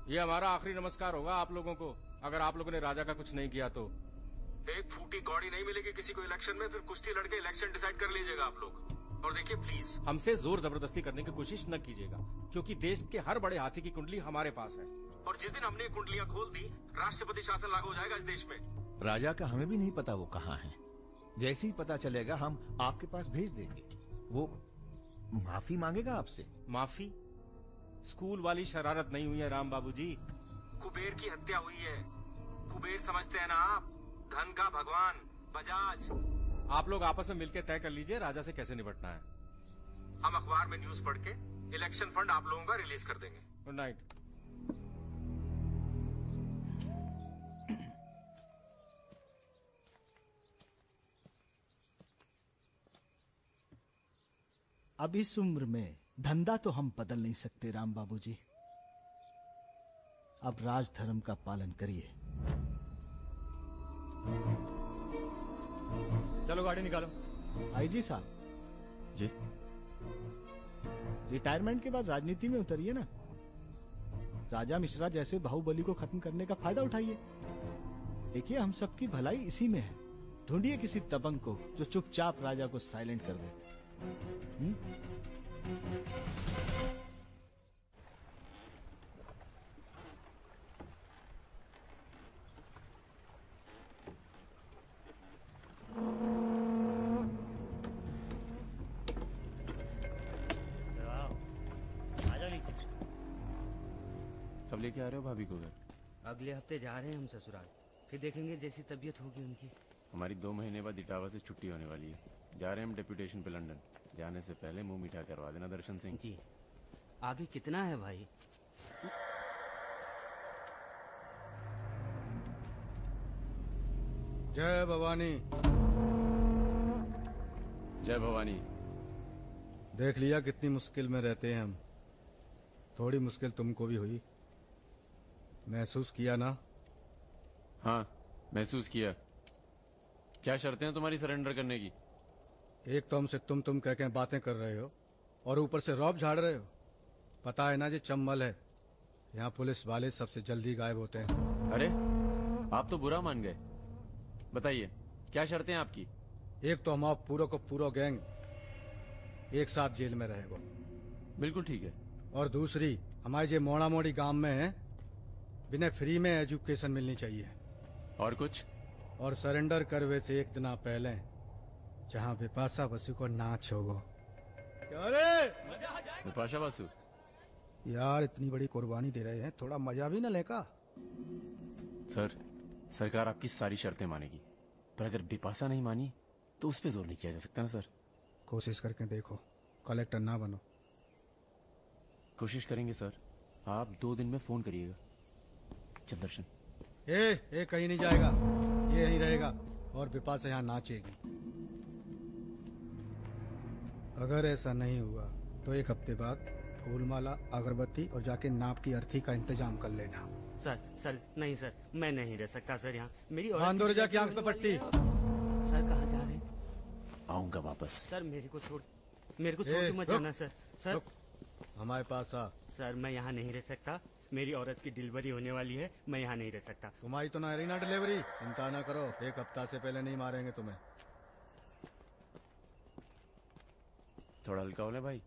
ये हमारा आखिरी नमस्कार होगा आप लोगों को, अगर आप लोगों ने राजा का कुछ नहीं किया तो। एक फूटी कौड़ी नहीं मिलेगी किसी को इलेक्शन में, फिर कुश्ती लड़के इलेक्शन डिसाइड कर लीजिएगा आप लोग। और देखिए प्लीज, हमसे जोर जबरदस्ती करने की कोशिश न कीजिएगा, क्योंकि देश के हर बड़े हाथी की कुंडली हमारे पास है। और जिस दिन हमने कुंडलियां खोल दी, राष्ट्रपति शासन लागू हो जाएगा इस देश पे। राजा का हमें भी नहीं पता वो कहाँ है। जैसे ही पता चलेगा हम आपके पास भेज देंगे। वो माफी मांगेगा आपसे। माफी? स्कूल वाली शरारत नहीं हुई है राम बाबूजी। कुबेर की हत्या हुई है। कुबेर समझते हैं ना आप, धन का भगवान बजाज। आप लोग आपस में मिलकर तय कर लीजिए राजा से कैसे निपटना है। हम अखबार में न्यूज पढ़ के इलेक्शन फंड आप लोगों का रिलीज कर देंगे। Good night. अब इस उम्र में धंधा तो हम बदल नहीं सकते राम बाबूजी। अब राजधर्म का पालन करिए। चलो गाड़ी निकालो। आईजी साहब जी, रिटायरमेंट के बाद राजनीति में उतरिए ना। राजा मिश्रा जैसे बाहुबली को खत्म करने का फायदा उठाइए। देखिए, हम सबकी भलाई इसी में है। ढूंढिए किसी दबंग को जो चुपचाप राजा को साइलेंट कर दे। कब लेके आ रहे हो भाभी को घर? अगले हफ्ते जा रहे हैं हम ससुराल, फिर देखेंगे जैसी तबीयत होगी उनकी। हमारी 2 महीने बाद इटावा से छुट्टी होने वाली है। जा रहे हैं हम डेप्यूटेशन पे लंदन। जाने से पहले मुंह मीठा करवा देना दर्शन सिंह जी। आगे कितना है भाई? जय भवानी। जय भवानी। देख लिया कितनी मुश्किल में रहते हैं हम। थोड़ी मुश्किल तुमको भी हुई, महसूस किया ना? हाँ, महसूस किया। क्या शर्तें हैं तुम्हारी सरेंडर करने की? एक तो हमसे तुम कह के बातें कर रहे हो और ऊपर से रौब झाड़ रहे हो। पता है ना ये चंबल है, यहाँ पुलिस वाले सबसे जल्दी गायब होते हैं। अरे आप तो बुरा मान गए। बताइए क्या शर्तें हैं आपकी? एक तो हम आप पूरा को पूरा गैंग एक साथ जेल में रहेगा। बिल्कुल ठीक है। और दूसरी, हमारे जो मोड़ा मोड़ी गांव में है, बिना फ्री में एजुकेशन मिलनी चाहिए। और कुछ? और सरेंडर करवे से एक दिन पहले जहाँ बिपाशा बसु को नाच होगा। बिपाशा बसु यार इतनी बड़ी कुर्बानी दे रहे हैं, थोड़ा मजा भी न लेगा? सर, सरकार आपकी सारी शर्तें मानेगी, पर अगर बिपाशा नहीं मानी तो उस पर जोर नहीं किया जा सकता ना सर। कोशिश करके देखो, कलेक्टर ना बनो। कोशिश करेंगे सर, आप 2 दिन में फोन करिएगा। चल दर्शन। ए कहीं नहीं जाएगा, ये यहीं रहेगा और बिपाशा यहाँ नाचेगी। अगर ऐसा नहीं हुआ तो 1 हफ्ते बाद फूलमाला, अगरबत्ती और जाके नाप की अर्थी का इंतजाम कर लेना। सर नहीं सर, मैं नहीं रह सकता सर यहाँ। मेरी आंदोलजा की आंख पे पट्टी। सर कहाँ जा रहे? आऊंगा वापस। सर मेरे को छोड़ के मत जाना सर। सर हमारे पास आ। सर मैं यहाँ नहीं रह सकता, मेरी औरत की डिलीवरी होने वाली है, मैं यहाँ नहीं रह सकता। तुम्हारी तो ना ना डिलीवरी, चिंता ना करो, 1 हफ्ता से पहले नहीं मारेंगे तुम्हें। थोड़ा हल्का हो ले भाई।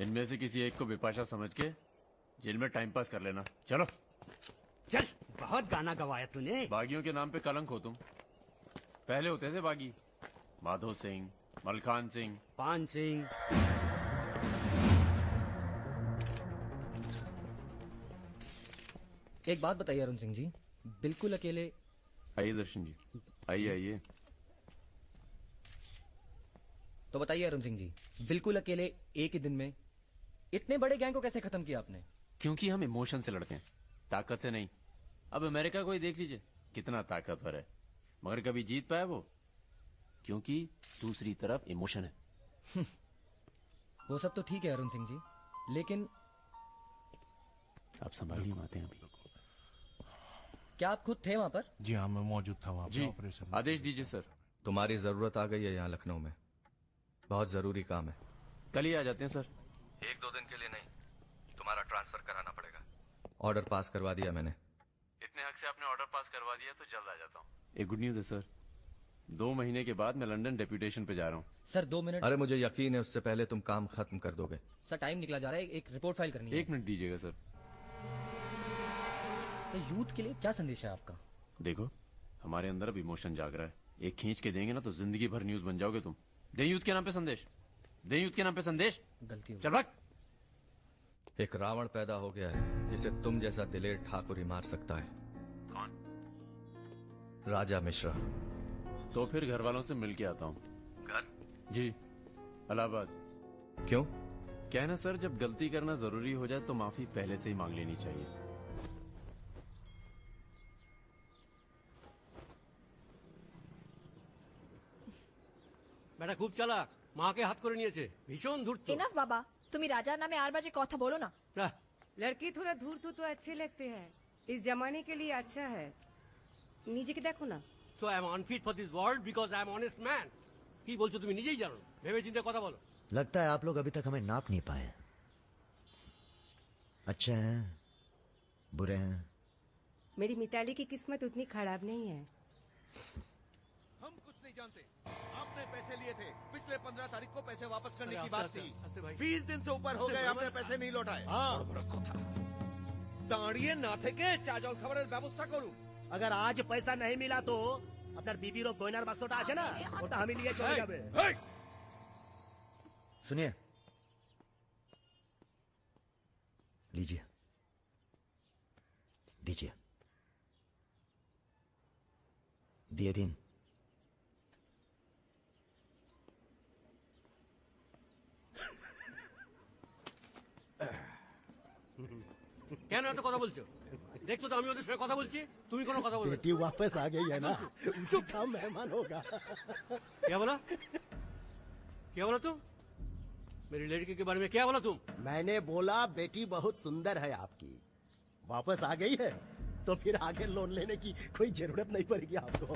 इनमें से किसी एक को बिपाशा समझ के जेल में टाइम पास कर लेना। चलो चल। बहुत गाना गवाया तूने। बागियों के नाम पे कलंक हो तुम। पहले होते थे बागी, माधो सिंह, मलखान सिंह, पान सिंह। एक बात बताइए अरुण सिंह जी, बिल्कुल अकेले। आइए दर्शन जी, आइए। तो बताइए अरुण सिंह जी, बिल्कुल अकेले एक ही दिन में इतने बड़े गैंग को कैसे खत्म किया आपने? क्योंकि हम इमोशन से लड़ते हैं, ताकत से नहीं। अब अमेरिका को ही देख लीजिए, कितना ताकतवर है, मगर कभी जीत पाया वो? क्योंकि दूसरी तरफ इमोशन है। वो सब तो ठीक है अरुण सिंह जी, लेकिन आप संभालिए बातें अभी। क्या आप खुद थे वहां पर? जी हाँ, मैं मौजूद था वहां जी, ऑपरेशन। आदेश दीजिए सर। तुम्हारी जरूरत आ गई है यहाँ लखनऊ में, बहुत जरूरी काम है। कल ही आ जाते हैं सर। 1-2 दिन के लिए नहीं, तुम्हारा ट्रांसफर कराना पड़ेगा। ऑर्डर पास करवा दिया मैंने। इतने हक से आपने ऑर्डर पास करवा दिया तो जल्द आ जाता हूँ। एक गुड न्यूज है सर, 2 महीने के बाद मैं लंदन डेप्यूटेशन पे जा रहा हूँ। Sir 2 minute. अरे मुझे यकीन है उससे पहले तुम काम खत्म कर दोगे। सर टाइम निकला जा रहा है, एक रिपोर्ट फाइल करनी है। 1 मिनट दीजिएगा सर। यूथ के लिए क्या संदेश है आपका? देखो, हमारे अंदर अब इमोशन जाग रहा है, एक खींच के देंगे ना तो जिंदगी भर न्यूज बन जाओगे तुम। दे यूथ के नाम पे संदेश, दे यूथ के नाम पे संदेश। गलती चल भाग। एक रावण पैदा हो गया है जिसे तुम जैसा दिलेर ठाकुर ही मार सकता है। कौन? राजा मिश्रा। तो फिर घर वालों से मिल के आता हूँ। घर? जी, इलाहाबाद। क्यों? क्या है ना सर, जब गलती करना जरूरी हो जाए तो माफी पहले से ही मांग लेनी चाहिए। বেটা খুব চালাক, মাকে হাত করে নিয়েছে, ভীষণ ধূর্ত। इनफ बाबा, तुम्ही राजा नामे 8 बजे कथा बोलो ना। लड़के थोड़ा धूर्त हो तो अच्छे लगते हैं, इस जमाने के लिए अच्छा है। নিজেকে দেখো না। So I am unfit for this world because I am honest man. কি বলছো তুমি নিজেই জানো, ভেবে চিন্তে কথা বলো। लगता है आप लोग अभी तक हमें नाप नहीं पाए। अच्छे हैं, बुरे हैं। मेरी मिताली की किस्मत उतनी खराब नहीं है। हम कुछ नहीं जानते। आपने पैसे लिए थे, पिछले 15 तारीख को पैसे वापस करने की बात थी। 20 दिन से ऊपर हो गए, आपने पैसे नहीं लौटाए। দাঁড়িয়ে না থেকে চা জল খাবারের ব্যবস্থা করুন। अगर आज पैसा नहीं मिला तो আপনার বিবির গয়নার বাক্সটা আছে না, ওটা আমি নিয়ে চলে যাবে। सुनिए, लीजिए, दीजिए, दिए दिन। কেন এত কথা বলছো? দেখছো তো আমি ওদের সঙ্গে কথা বলছি, তুমি কোনো কথা বলছো? बेटी वापस आ गई है ना, उसका मेहमान होगा। क्या बोला? क्या बोला तुम? मेरी लड़की के बारे में क्या बोला तुम? मैंने बोला बेटी बहुत सुंदर है आपकी, वापस आ गई है तो फिर आगे लोन लेने की कोई जरूरत नहीं पड़ेगी आपको।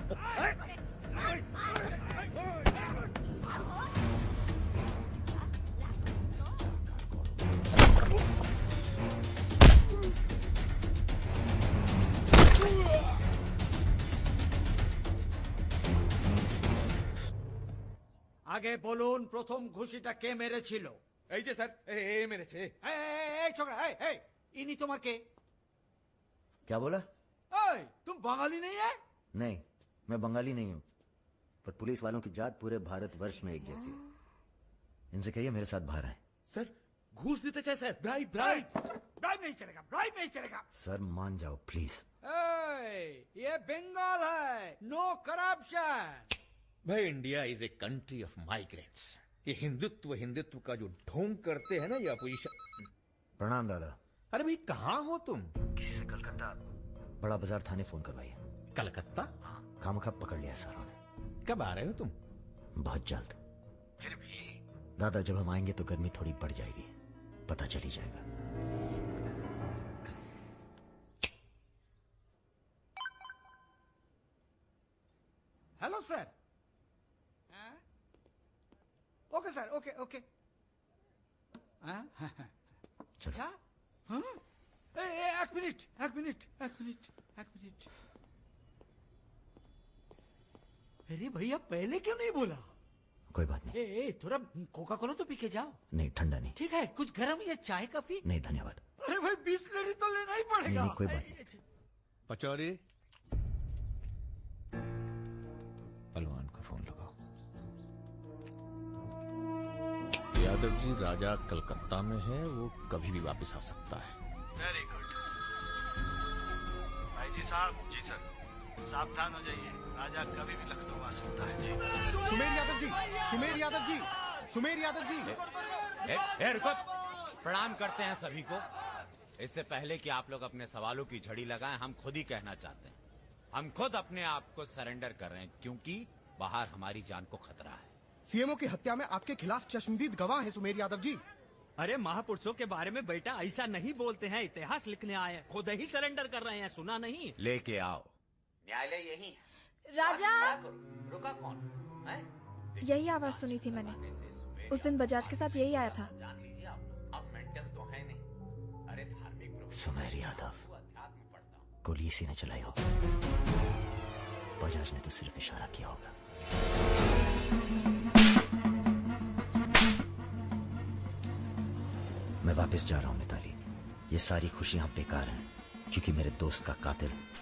আগে বলুন প্রথম ঘুষিটা কে মেরেছিল? এই যে স্যার, এই মেরেছে। এই ছোকরা, এই ইনি তোমার কে? क्या बोला? এই तुम बंगाली नहीं है? नहीं, मैं बंगाली नहीं हूं, पर पुलिस वालों की जात पूरे भारतवर्ष में एक जैसी है। इनसे कहिए मेरे साथ बाहर आए। सर घूस देते चाहे सर, ब्राइब ब्राइब ब्राइब नहीं चलेगा, ब्राइब नहीं चलेगा। सर मान जाओ प्लीज। ये बंगाल है, नो करप्शन। भाई India is a country of migrants. ये हिंदुत्व हिंदुत्व का जो ढोंग करते हैं ना ये अपोजिशन। प्रणाम दादा। अरे भाई कहाँ हो तुम? किसी से कलकत्ता बड़ा बाजार थाने फोन करवाइए। कलकत्ता? खामखा पकड़ लिया सारों ने। कब आ रहे हो तुम? बहुत जल्द। फिर भी दादा जब हम आएंगे तो गर्मी थोड़ी बढ़ जाएगी, पता चल ही जाएगा। Hello sir. Okay sir, okay okay. अच्छा, एक मिनट एक मिनट एक मिनट एक मिनट। अरे भैया पहले क्यों नहीं बोला? कोई बात नहीं। ए थोड़ा कोका कोला तो पी के जाओ। नहीं, ठंडा नहीं। ठीक है, कुछ गर्म या चाय कॉफी? नहीं धन्यवाद। अरे भाई 20 लेनी तो लेना ही पड़ेगा। नहीं, कोई बात नहीं। पचौरी, पहलवान को फोन लगाओ। यादव जी, राजा कलकत्ता में है, वो कभी भी वापस आ सकता है। वेरी गुड भाई जी साहब। जी सर, सावधान हो जाइए, राजा कभी भी लखनऊ आ सकता है। जी सुमेर यादव जी, सुमेर यादव जी, सुमेर यादव जी। रुको, प्रणाम करते हैं सभी को। इससे पहले कि आप लोग अपने सवालों की झड़ी लगाएं, हम खुद ही कहना चाहते हैं, हम खुद अपने आप को सरेंडर कर रहे हैं, क्योंकि बाहर हमारी जान को खतरा है। सीएमओ की हत्या में आपके खिलाफ चश्मदीद गवाह हैं सुमेर यादव जी। अरे महापुरुषों के बारे में बेटा ऐसा नहीं बोलते हैं, इतिहास लिखने आए हैं, खुद ही सरेंडर कर रहे हैं, सुना नहीं? लेके आओ, न्यायालय यही है। राजा, रुका कौन है? यही आवाज सुनी थी मैंने, उस दिन बजाज के साथ यही आया था। जान लीजिए आप, अब मेंटल तो है नहीं। अरे धार्मिक सुमेर यादव, गोली इसी ने चलाई हो, बजाज ने तो सिर्फ इशारा किया होगा। मैं वापस जा रहा हूँ मिताली, ये सारी खुशियां बेकार हैं, क्योंकि मेरे दोस्त का कातिल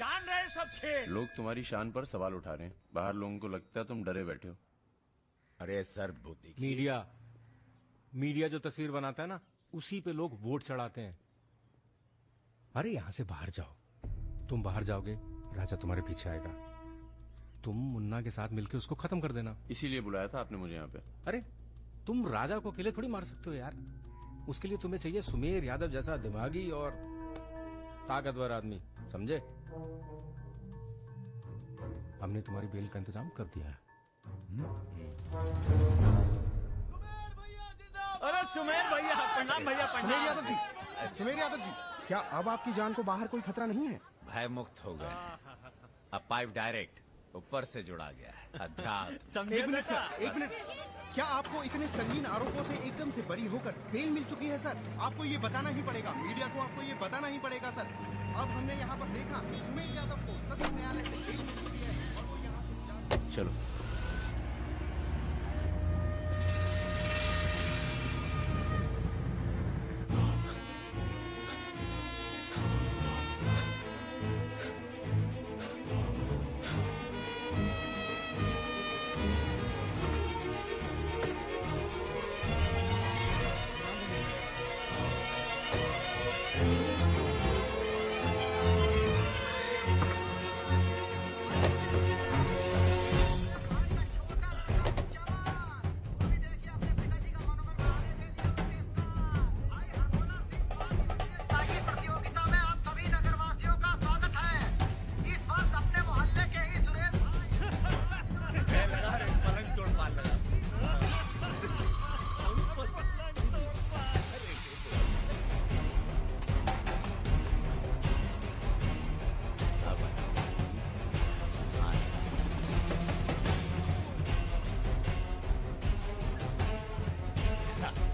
जान रहे हैं सब खेल। लोग तुम्हारी शान पर सवाल उठा रहे हैं, बाहर लोगों को लगता है तुम डरे बैठे हो। अरे सर बुद्धि मीडिया जो तस्वीर बनाता है ना, उसी पे लोग वोट चढ़ाते हैं। अरे यहां से बाहर जाओ, तुम बाहर जाओगे राजा तुम्हारे पीछे आएगा, तुम मुन्ना के साथ मिलकर उसको खत्म कर देना। इसीलिए बुलाया था आपने मुझे यहाँ पे। अरे तुम राजा को अकेले थोड़ी मार सकते हो यार, उसके लिए तुम्हें चाहिए सुमेर यादव जैसा दिमागी और ताकतवर आदमी, समझे? हमने तुम्हारी बेल का इंतजाम कर दिया है। अरे सुमेर भैया, प्रणाम भैया, सुमेर यादव जी, प्रणाम। सुमेर यादव जी, क्या अब आपकी जान को बाहर कोई खतरा नहीं है? भय मुक्त हो गए। अब पाइप डायरेक्ट ऊपर से जुड़ा गया है। अध्यात्म। एक मिनट सर, एक मिनट। क्या आपको इतने संगीन आरोपों से एकदम से बरी होकर बेल मिल चुकी है सर? आपको ये बताना ही पड़ेगा, मीडिया को आपको ये बताना ही पड़ेगा सर। अब हमने यहाँ पर देखा सुमेर यादव को सदन न्यायालय से बेल मिल चुकी है और वो यहाँ से चलो।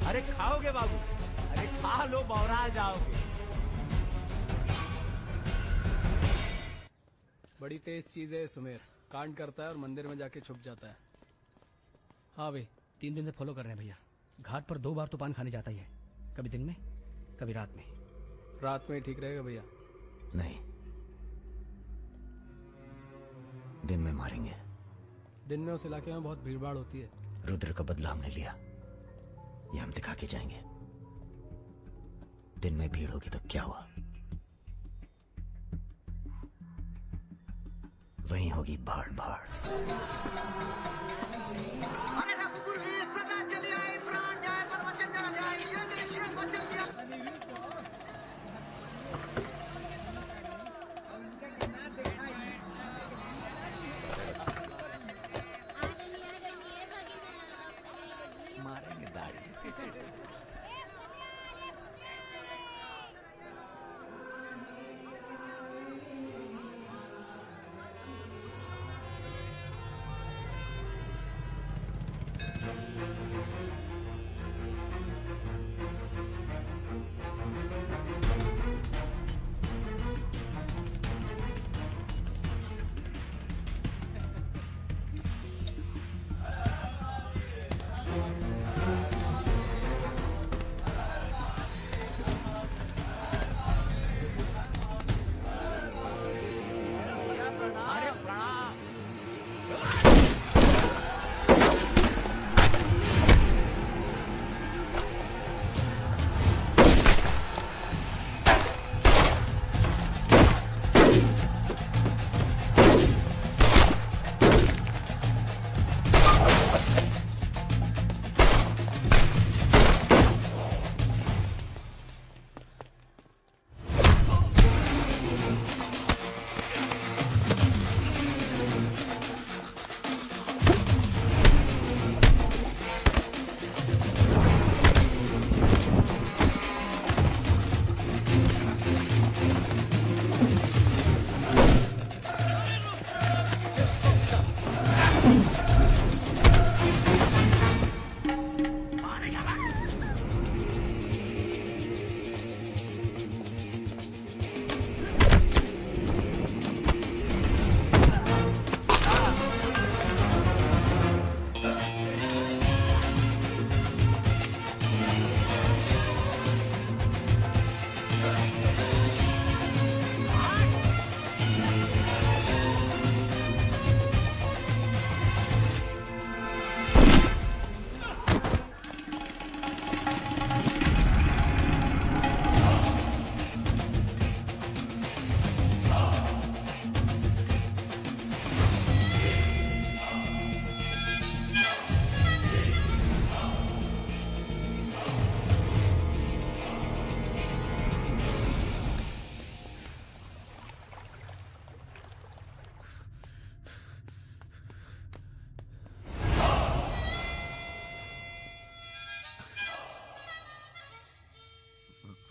अरे खाओगे बाबू, अरे खा लो, बौरा जाओगे। बड़ी तेज चीज है सुमेर, कांड करता है और मंदिर में जाके छुप जाता है। हाँ भाई, 3 दिन से फॉलो कर रहे हैं भैया। घाट पर 2 बार तो पान खाने जाता ही है, कभी दिन में कभी रात में। रात में ही ठीक रहेगा भैया। नहीं, दिन में मारेंगे। दिन में उस इलाके में बहुत भीड़ भाड़ होती है। रुद्र का बदला हमने लिया, ये हम दिखा के जाएंगे। दिन में भीड़ होगी तो क्या हुआ, वहीं होगी भाड़ भाड़। मारेंगे दाढ़ी।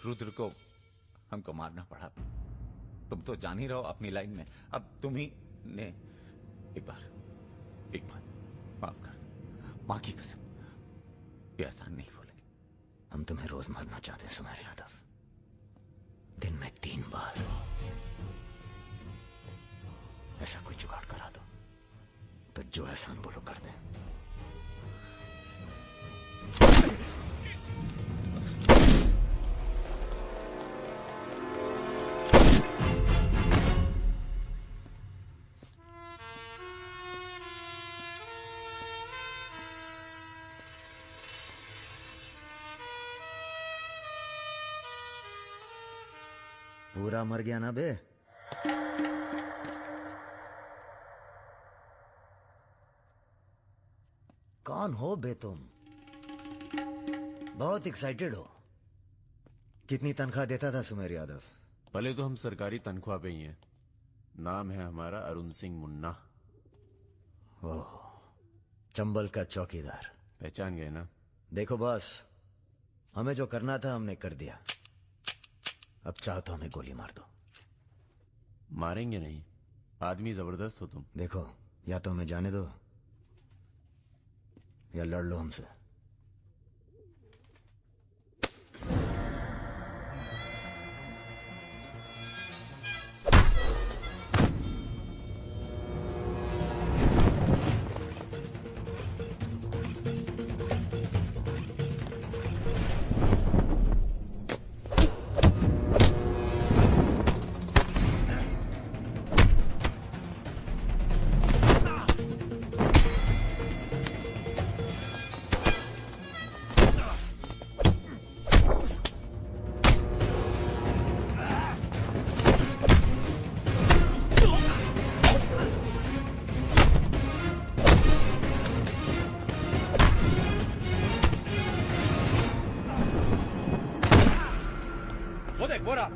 रुद्र को हमको मारना पड़ा। तुम तो जान ही रहो अपनी लाइन में। अब तुम ही ने एक बार माफ कर दो। मां की कसम, ये आसान नहीं बोलेंगे। हम तुम्हें रोज मारना चाहते हैं सुमेर यादव, दिन में 3 बार। ऐसा कोई जुगाड़ करा दो तो जो एहसान बोलो कर दें। पूरा मर गया ना बे? कौन हो बे तुम? बहुत एक्साइटेड हो। कितनी तनख्वाह देता था सुमेर यादव? भले तो हम सरकारी तनख्वाह पे ही हैं। नाम है हमारा अरुण सिंह मुन्ना। ओह, चंबल का चौकीदार। पहचान गए ना? देखो बॉस, हमें जो करना था हमने कर दिया। अब चाहो तो हमें गोली मार दो। मारेंगे नहीं, आदमी जबरदस्त हो तुम। देखो, या तो हमें जाने दो या लड़ लो हमसे। वो देख बोरा।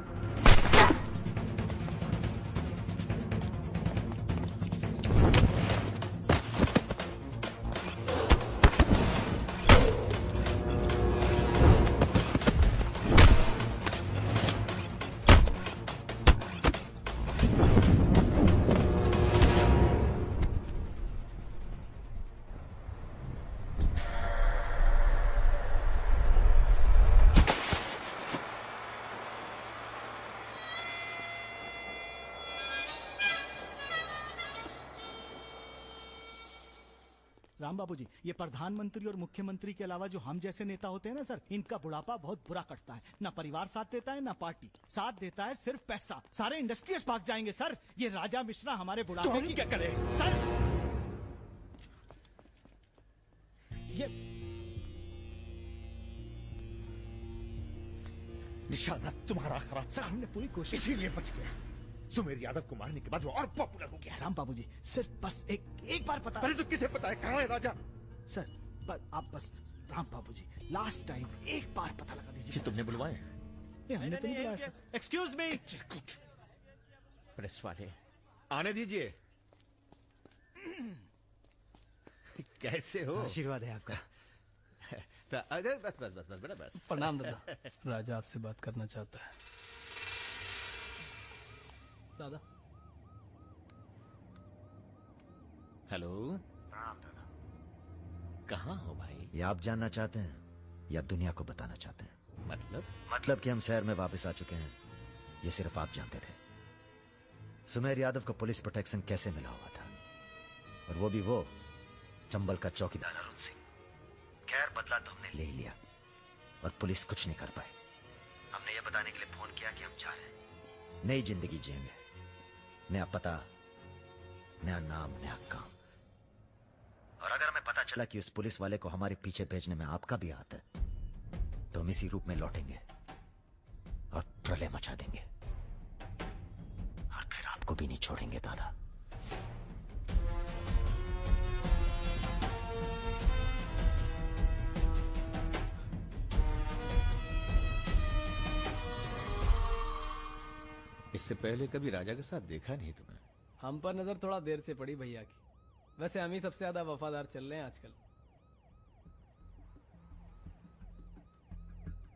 राम बाबू जी, ये प्रधानमंत्री और मुख्यमंत्री के अलावा जो हम जैसे नेता होते हैं ना सर, इनका बुढ़ापा बहुत बुरा कटता है। ना परिवार साथ देता है, ना पार्टी साथ देता है, सिर्फ पैसा। सारे इंडस्ट्रीज भाग जाएंगे सर। ये राजा मिश्रा हमारे बुढ़ापे तो हम क्या करें सर? ये निशाना तुम्हारा खराब। सर, हमने पूरी कोशिश, इसीलिए बच गया। सुमेर यादव को मारने के बाद वो और पॉपुलर हो गया। राम बाबू जी, सिर्फ बस एक बार पता। अरे तो किसे पता है कहाँ है राजा? सर आप बस, राम बाबू जी, लास्ट टाइम एक बार पता लगा दीजिए। तुमने बुलवाए? हमने तो नहीं बुलाया सर। Excuse me. प्रेस वाले आने दीजिए। कैसे हो? आशीर्वाद है आपका। अरे बस बस बस बस बेटा बस। प्रणाम दादा। राजा आपसे बात करना चाहता है। दादा। हेलो। दादा। कहाँ हो भाई? ये आप जानना चाहते हैं या दुनिया को बताना चाहते हैं? मतलब कि हम शहर में वापस आ चुके हैं, ये सिर्फ आप जानते थे। सुमेर यादव को पुलिस प्रोटेक्शन कैसे मिला हुआ था, और वो भी वो चंबल का चौकीदार अरुण सिंह। खैर, बदला तो हमने ले ही लिया और पुलिस कुछ नहीं कर पाई। हमने ये बताने के लिए फोन किया कि हम जा रहे हैं, नई जिंदगी जिएंगे, नया पता, नया नाम, नया काम। और अगर हमें पता चला कि उस पुलिस वाले को हमारे पीछे भेजने में आपका भी हाथ है, तो हम इसी रूप में लौटेंगे और प्रलय मचा देंगे, और फिर आपको भी नहीं छोड़ेंगे दादा। इससे पहले कभी राजा के साथ देखा नहीं तुम्हें? हम पर नजर थोड़ा देर से पड़ी भैया की। वैसे हम ही सबसे ज्यादा वफादार चल रहे हैं आजकल।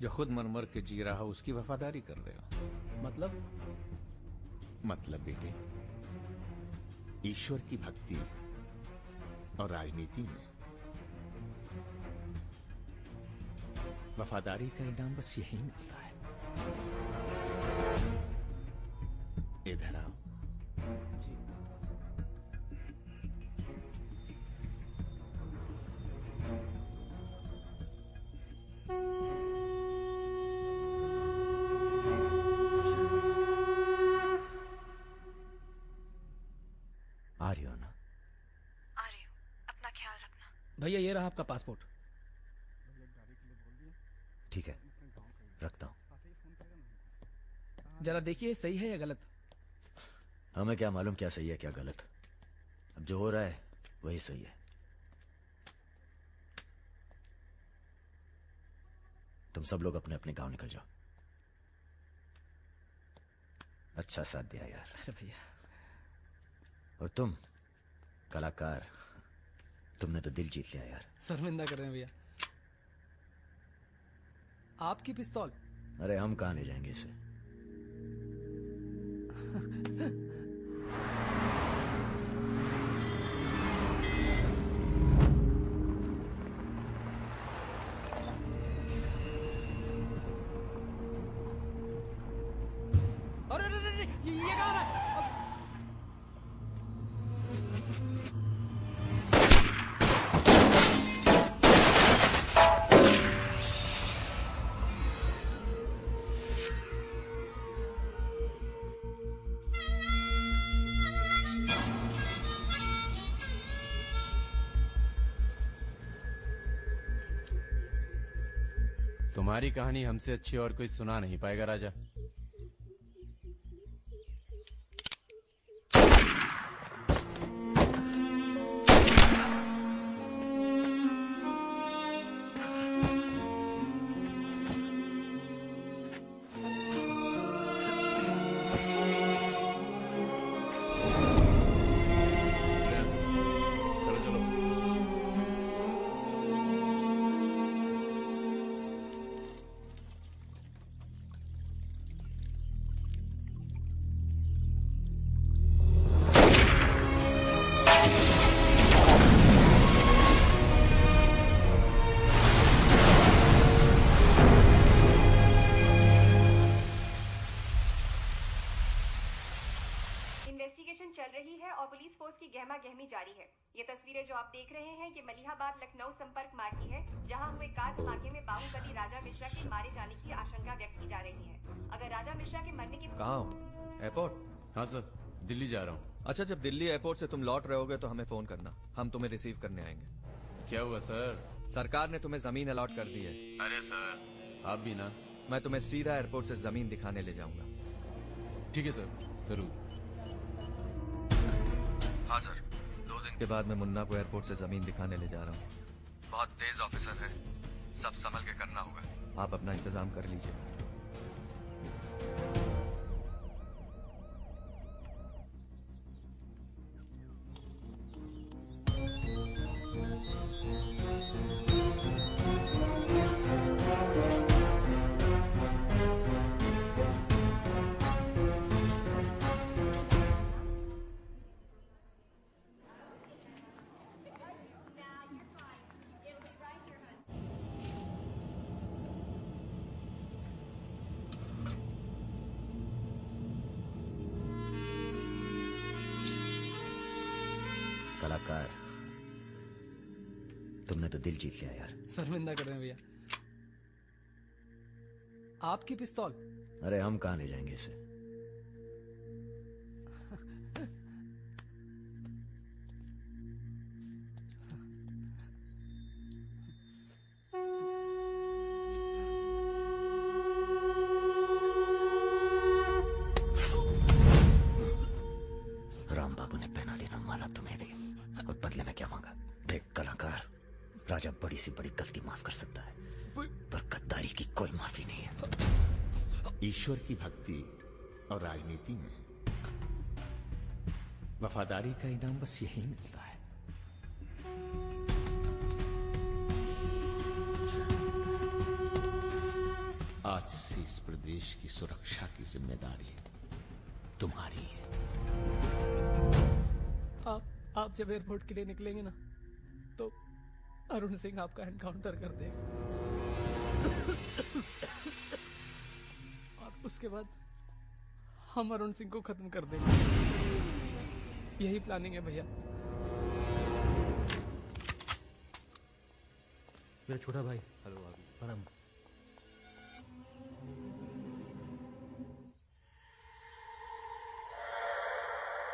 जो खुद मर के जी रहा हो उसकी वफादारी कर रहे हो। मतलब बेटे, ईश्वर की भक्ति और राजनीति में वफादारी का इनाम बस यही मिलता है। इधर आओ। आ रही हो ना? आ रही हूँ, अपना ख्याल रखना। भैया ये रहा आपका पासपोर्ट। ठीक है, रखता हूं। जरा देखिए सही है या गलत। हमें क्या मालूम क्या सही है क्या गलत। अब जो हो रहा है वही सही है। तुम सब लोग अपने अपने गांव निकल जाओ। अच्छा साथ दिया यार। अरे भैया। और तुम कलाकार, तुमने तो दिल जीत लिया यार। शर्मिंदा कर रहे हैं भैया। आपकी पिस्तौल। अरे हम कहां ले जाएंगे इसे। अरे ये कहाँ है? तुम्हारी कहानी हमसे अच्छी और कोई सुना नहीं पाएगा राजा। इन्वेस्टिगेशन चल रही है और पुलिस फोर्स की गहमा गहमी जारी है। ये तस्वीरें जो आप देख रहे हैं ये मलिहाबाद लखनऊ संपर्क मार्ग की है, जहां हुए कार धमाके में बाहुबली राजा मिश्रा के मारे जाने की आशंका व्यक्त की जा रही है। अगर राजा मिश्रा के मरने की कहाँ हो? एयरपोर्ट? हाँ सर, दिल्ली जा रहा हूँ। अच्छा, जब दिल्ली एयरपोर्ट से तुम लौट रहे होगे तो हमें फोन करना, हम तुम्हें रिसीव करने आएंगे। क्या हुआ सर? सरकार ने तुम्हें जमीन अलॉट कर दी है। अरे सर आप भी ना। मैं तुम्हें सीधा एयरपोर्ट से जमीन दिखाने ले जाऊंगा। ठीक है सर, जरूर। हाँ सर, 2 दिन के बाद मैं मुन्ना को एयरपोर्ट से जमीन दिखाने ले जा रहा हूँ। बहुत तेज ऑफिसर है, सब संभल के करना होगा। आप अपना इंतजाम कर लीजिए। कलाकार, तुमने तो दिल जीत लिया यार। शर्मिंदा कर रहे हैं भैया। आपकी पिस्तौल। अरे हम कहां ले जाएंगे इसे। राम बाबू ने पहना देना माला तुम्हें भी, और बदले में क्या मांगा। देख कलाकार, राजा बड़ी से बड़ी गलती माफ कर सकता है, पर गद्दारी की कोई माफी नहीं है। ईश्वर की भक्ति और राजनीति में वफादारी का इनाम बस यही मिलता है। देश की सुरक्षा की जिम्मेदारी तुम्हारी है। आप जब एयरपोर्ट के लिए निकलेंगे ना, तो अरुण सिंह आपका एनकाउंटर कर देगा और उसके बाद हम अरुण सिंह को खत्म कर देंगे। यही प्लानिंग है भैया। मेरा छोटा भाई। हेलो भाभी। परम।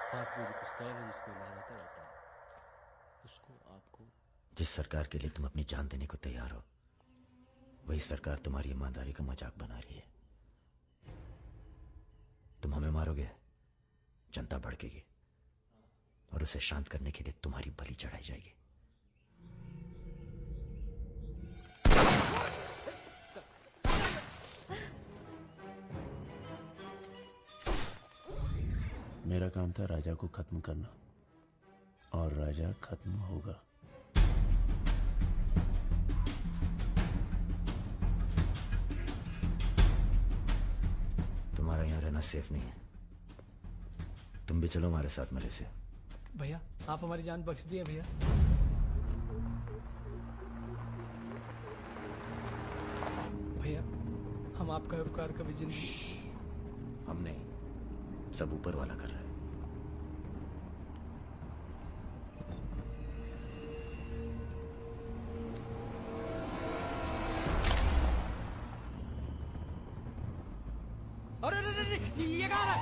साथ में जो पिस्तौल है जिसको लहराता रहता है, उसको आपको। जिस सरकार के लिए तुम अपनी जान देने को तैयार हो, वही सरकार तुम्हारी ईमानदारी का मजाक बना रही है। तुम हमें मारोगे, जनता भड़केगी और उसे शांत करने के लिए तुम्हारी बलि चढ़ाई जाएगी। मेरा काम था राजा को खत्म करना, और राजा खत्म होगा। तुम्हारा यहां रहना सेफ नहीं है। तुम भी चलो हमारे साथ मलेशिया। भैया आप हमारी जान बख्श दिए भैया। भैया हम आपका उपकार कभी जिंदगी। हम नहीं, सब ऊपर वाला कर रहा है। अरे ये कहाँ है?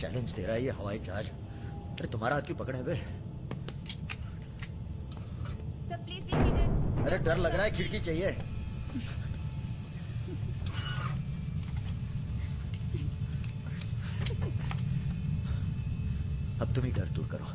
चैलेंज दे रहा है ये हवाई जहाज। अरे तुम्हारा हाथ क्यों पकड़े हुए? अरे डर लग रहा है, खिड़की चाहिए। अब तुम ही डर दूर करो।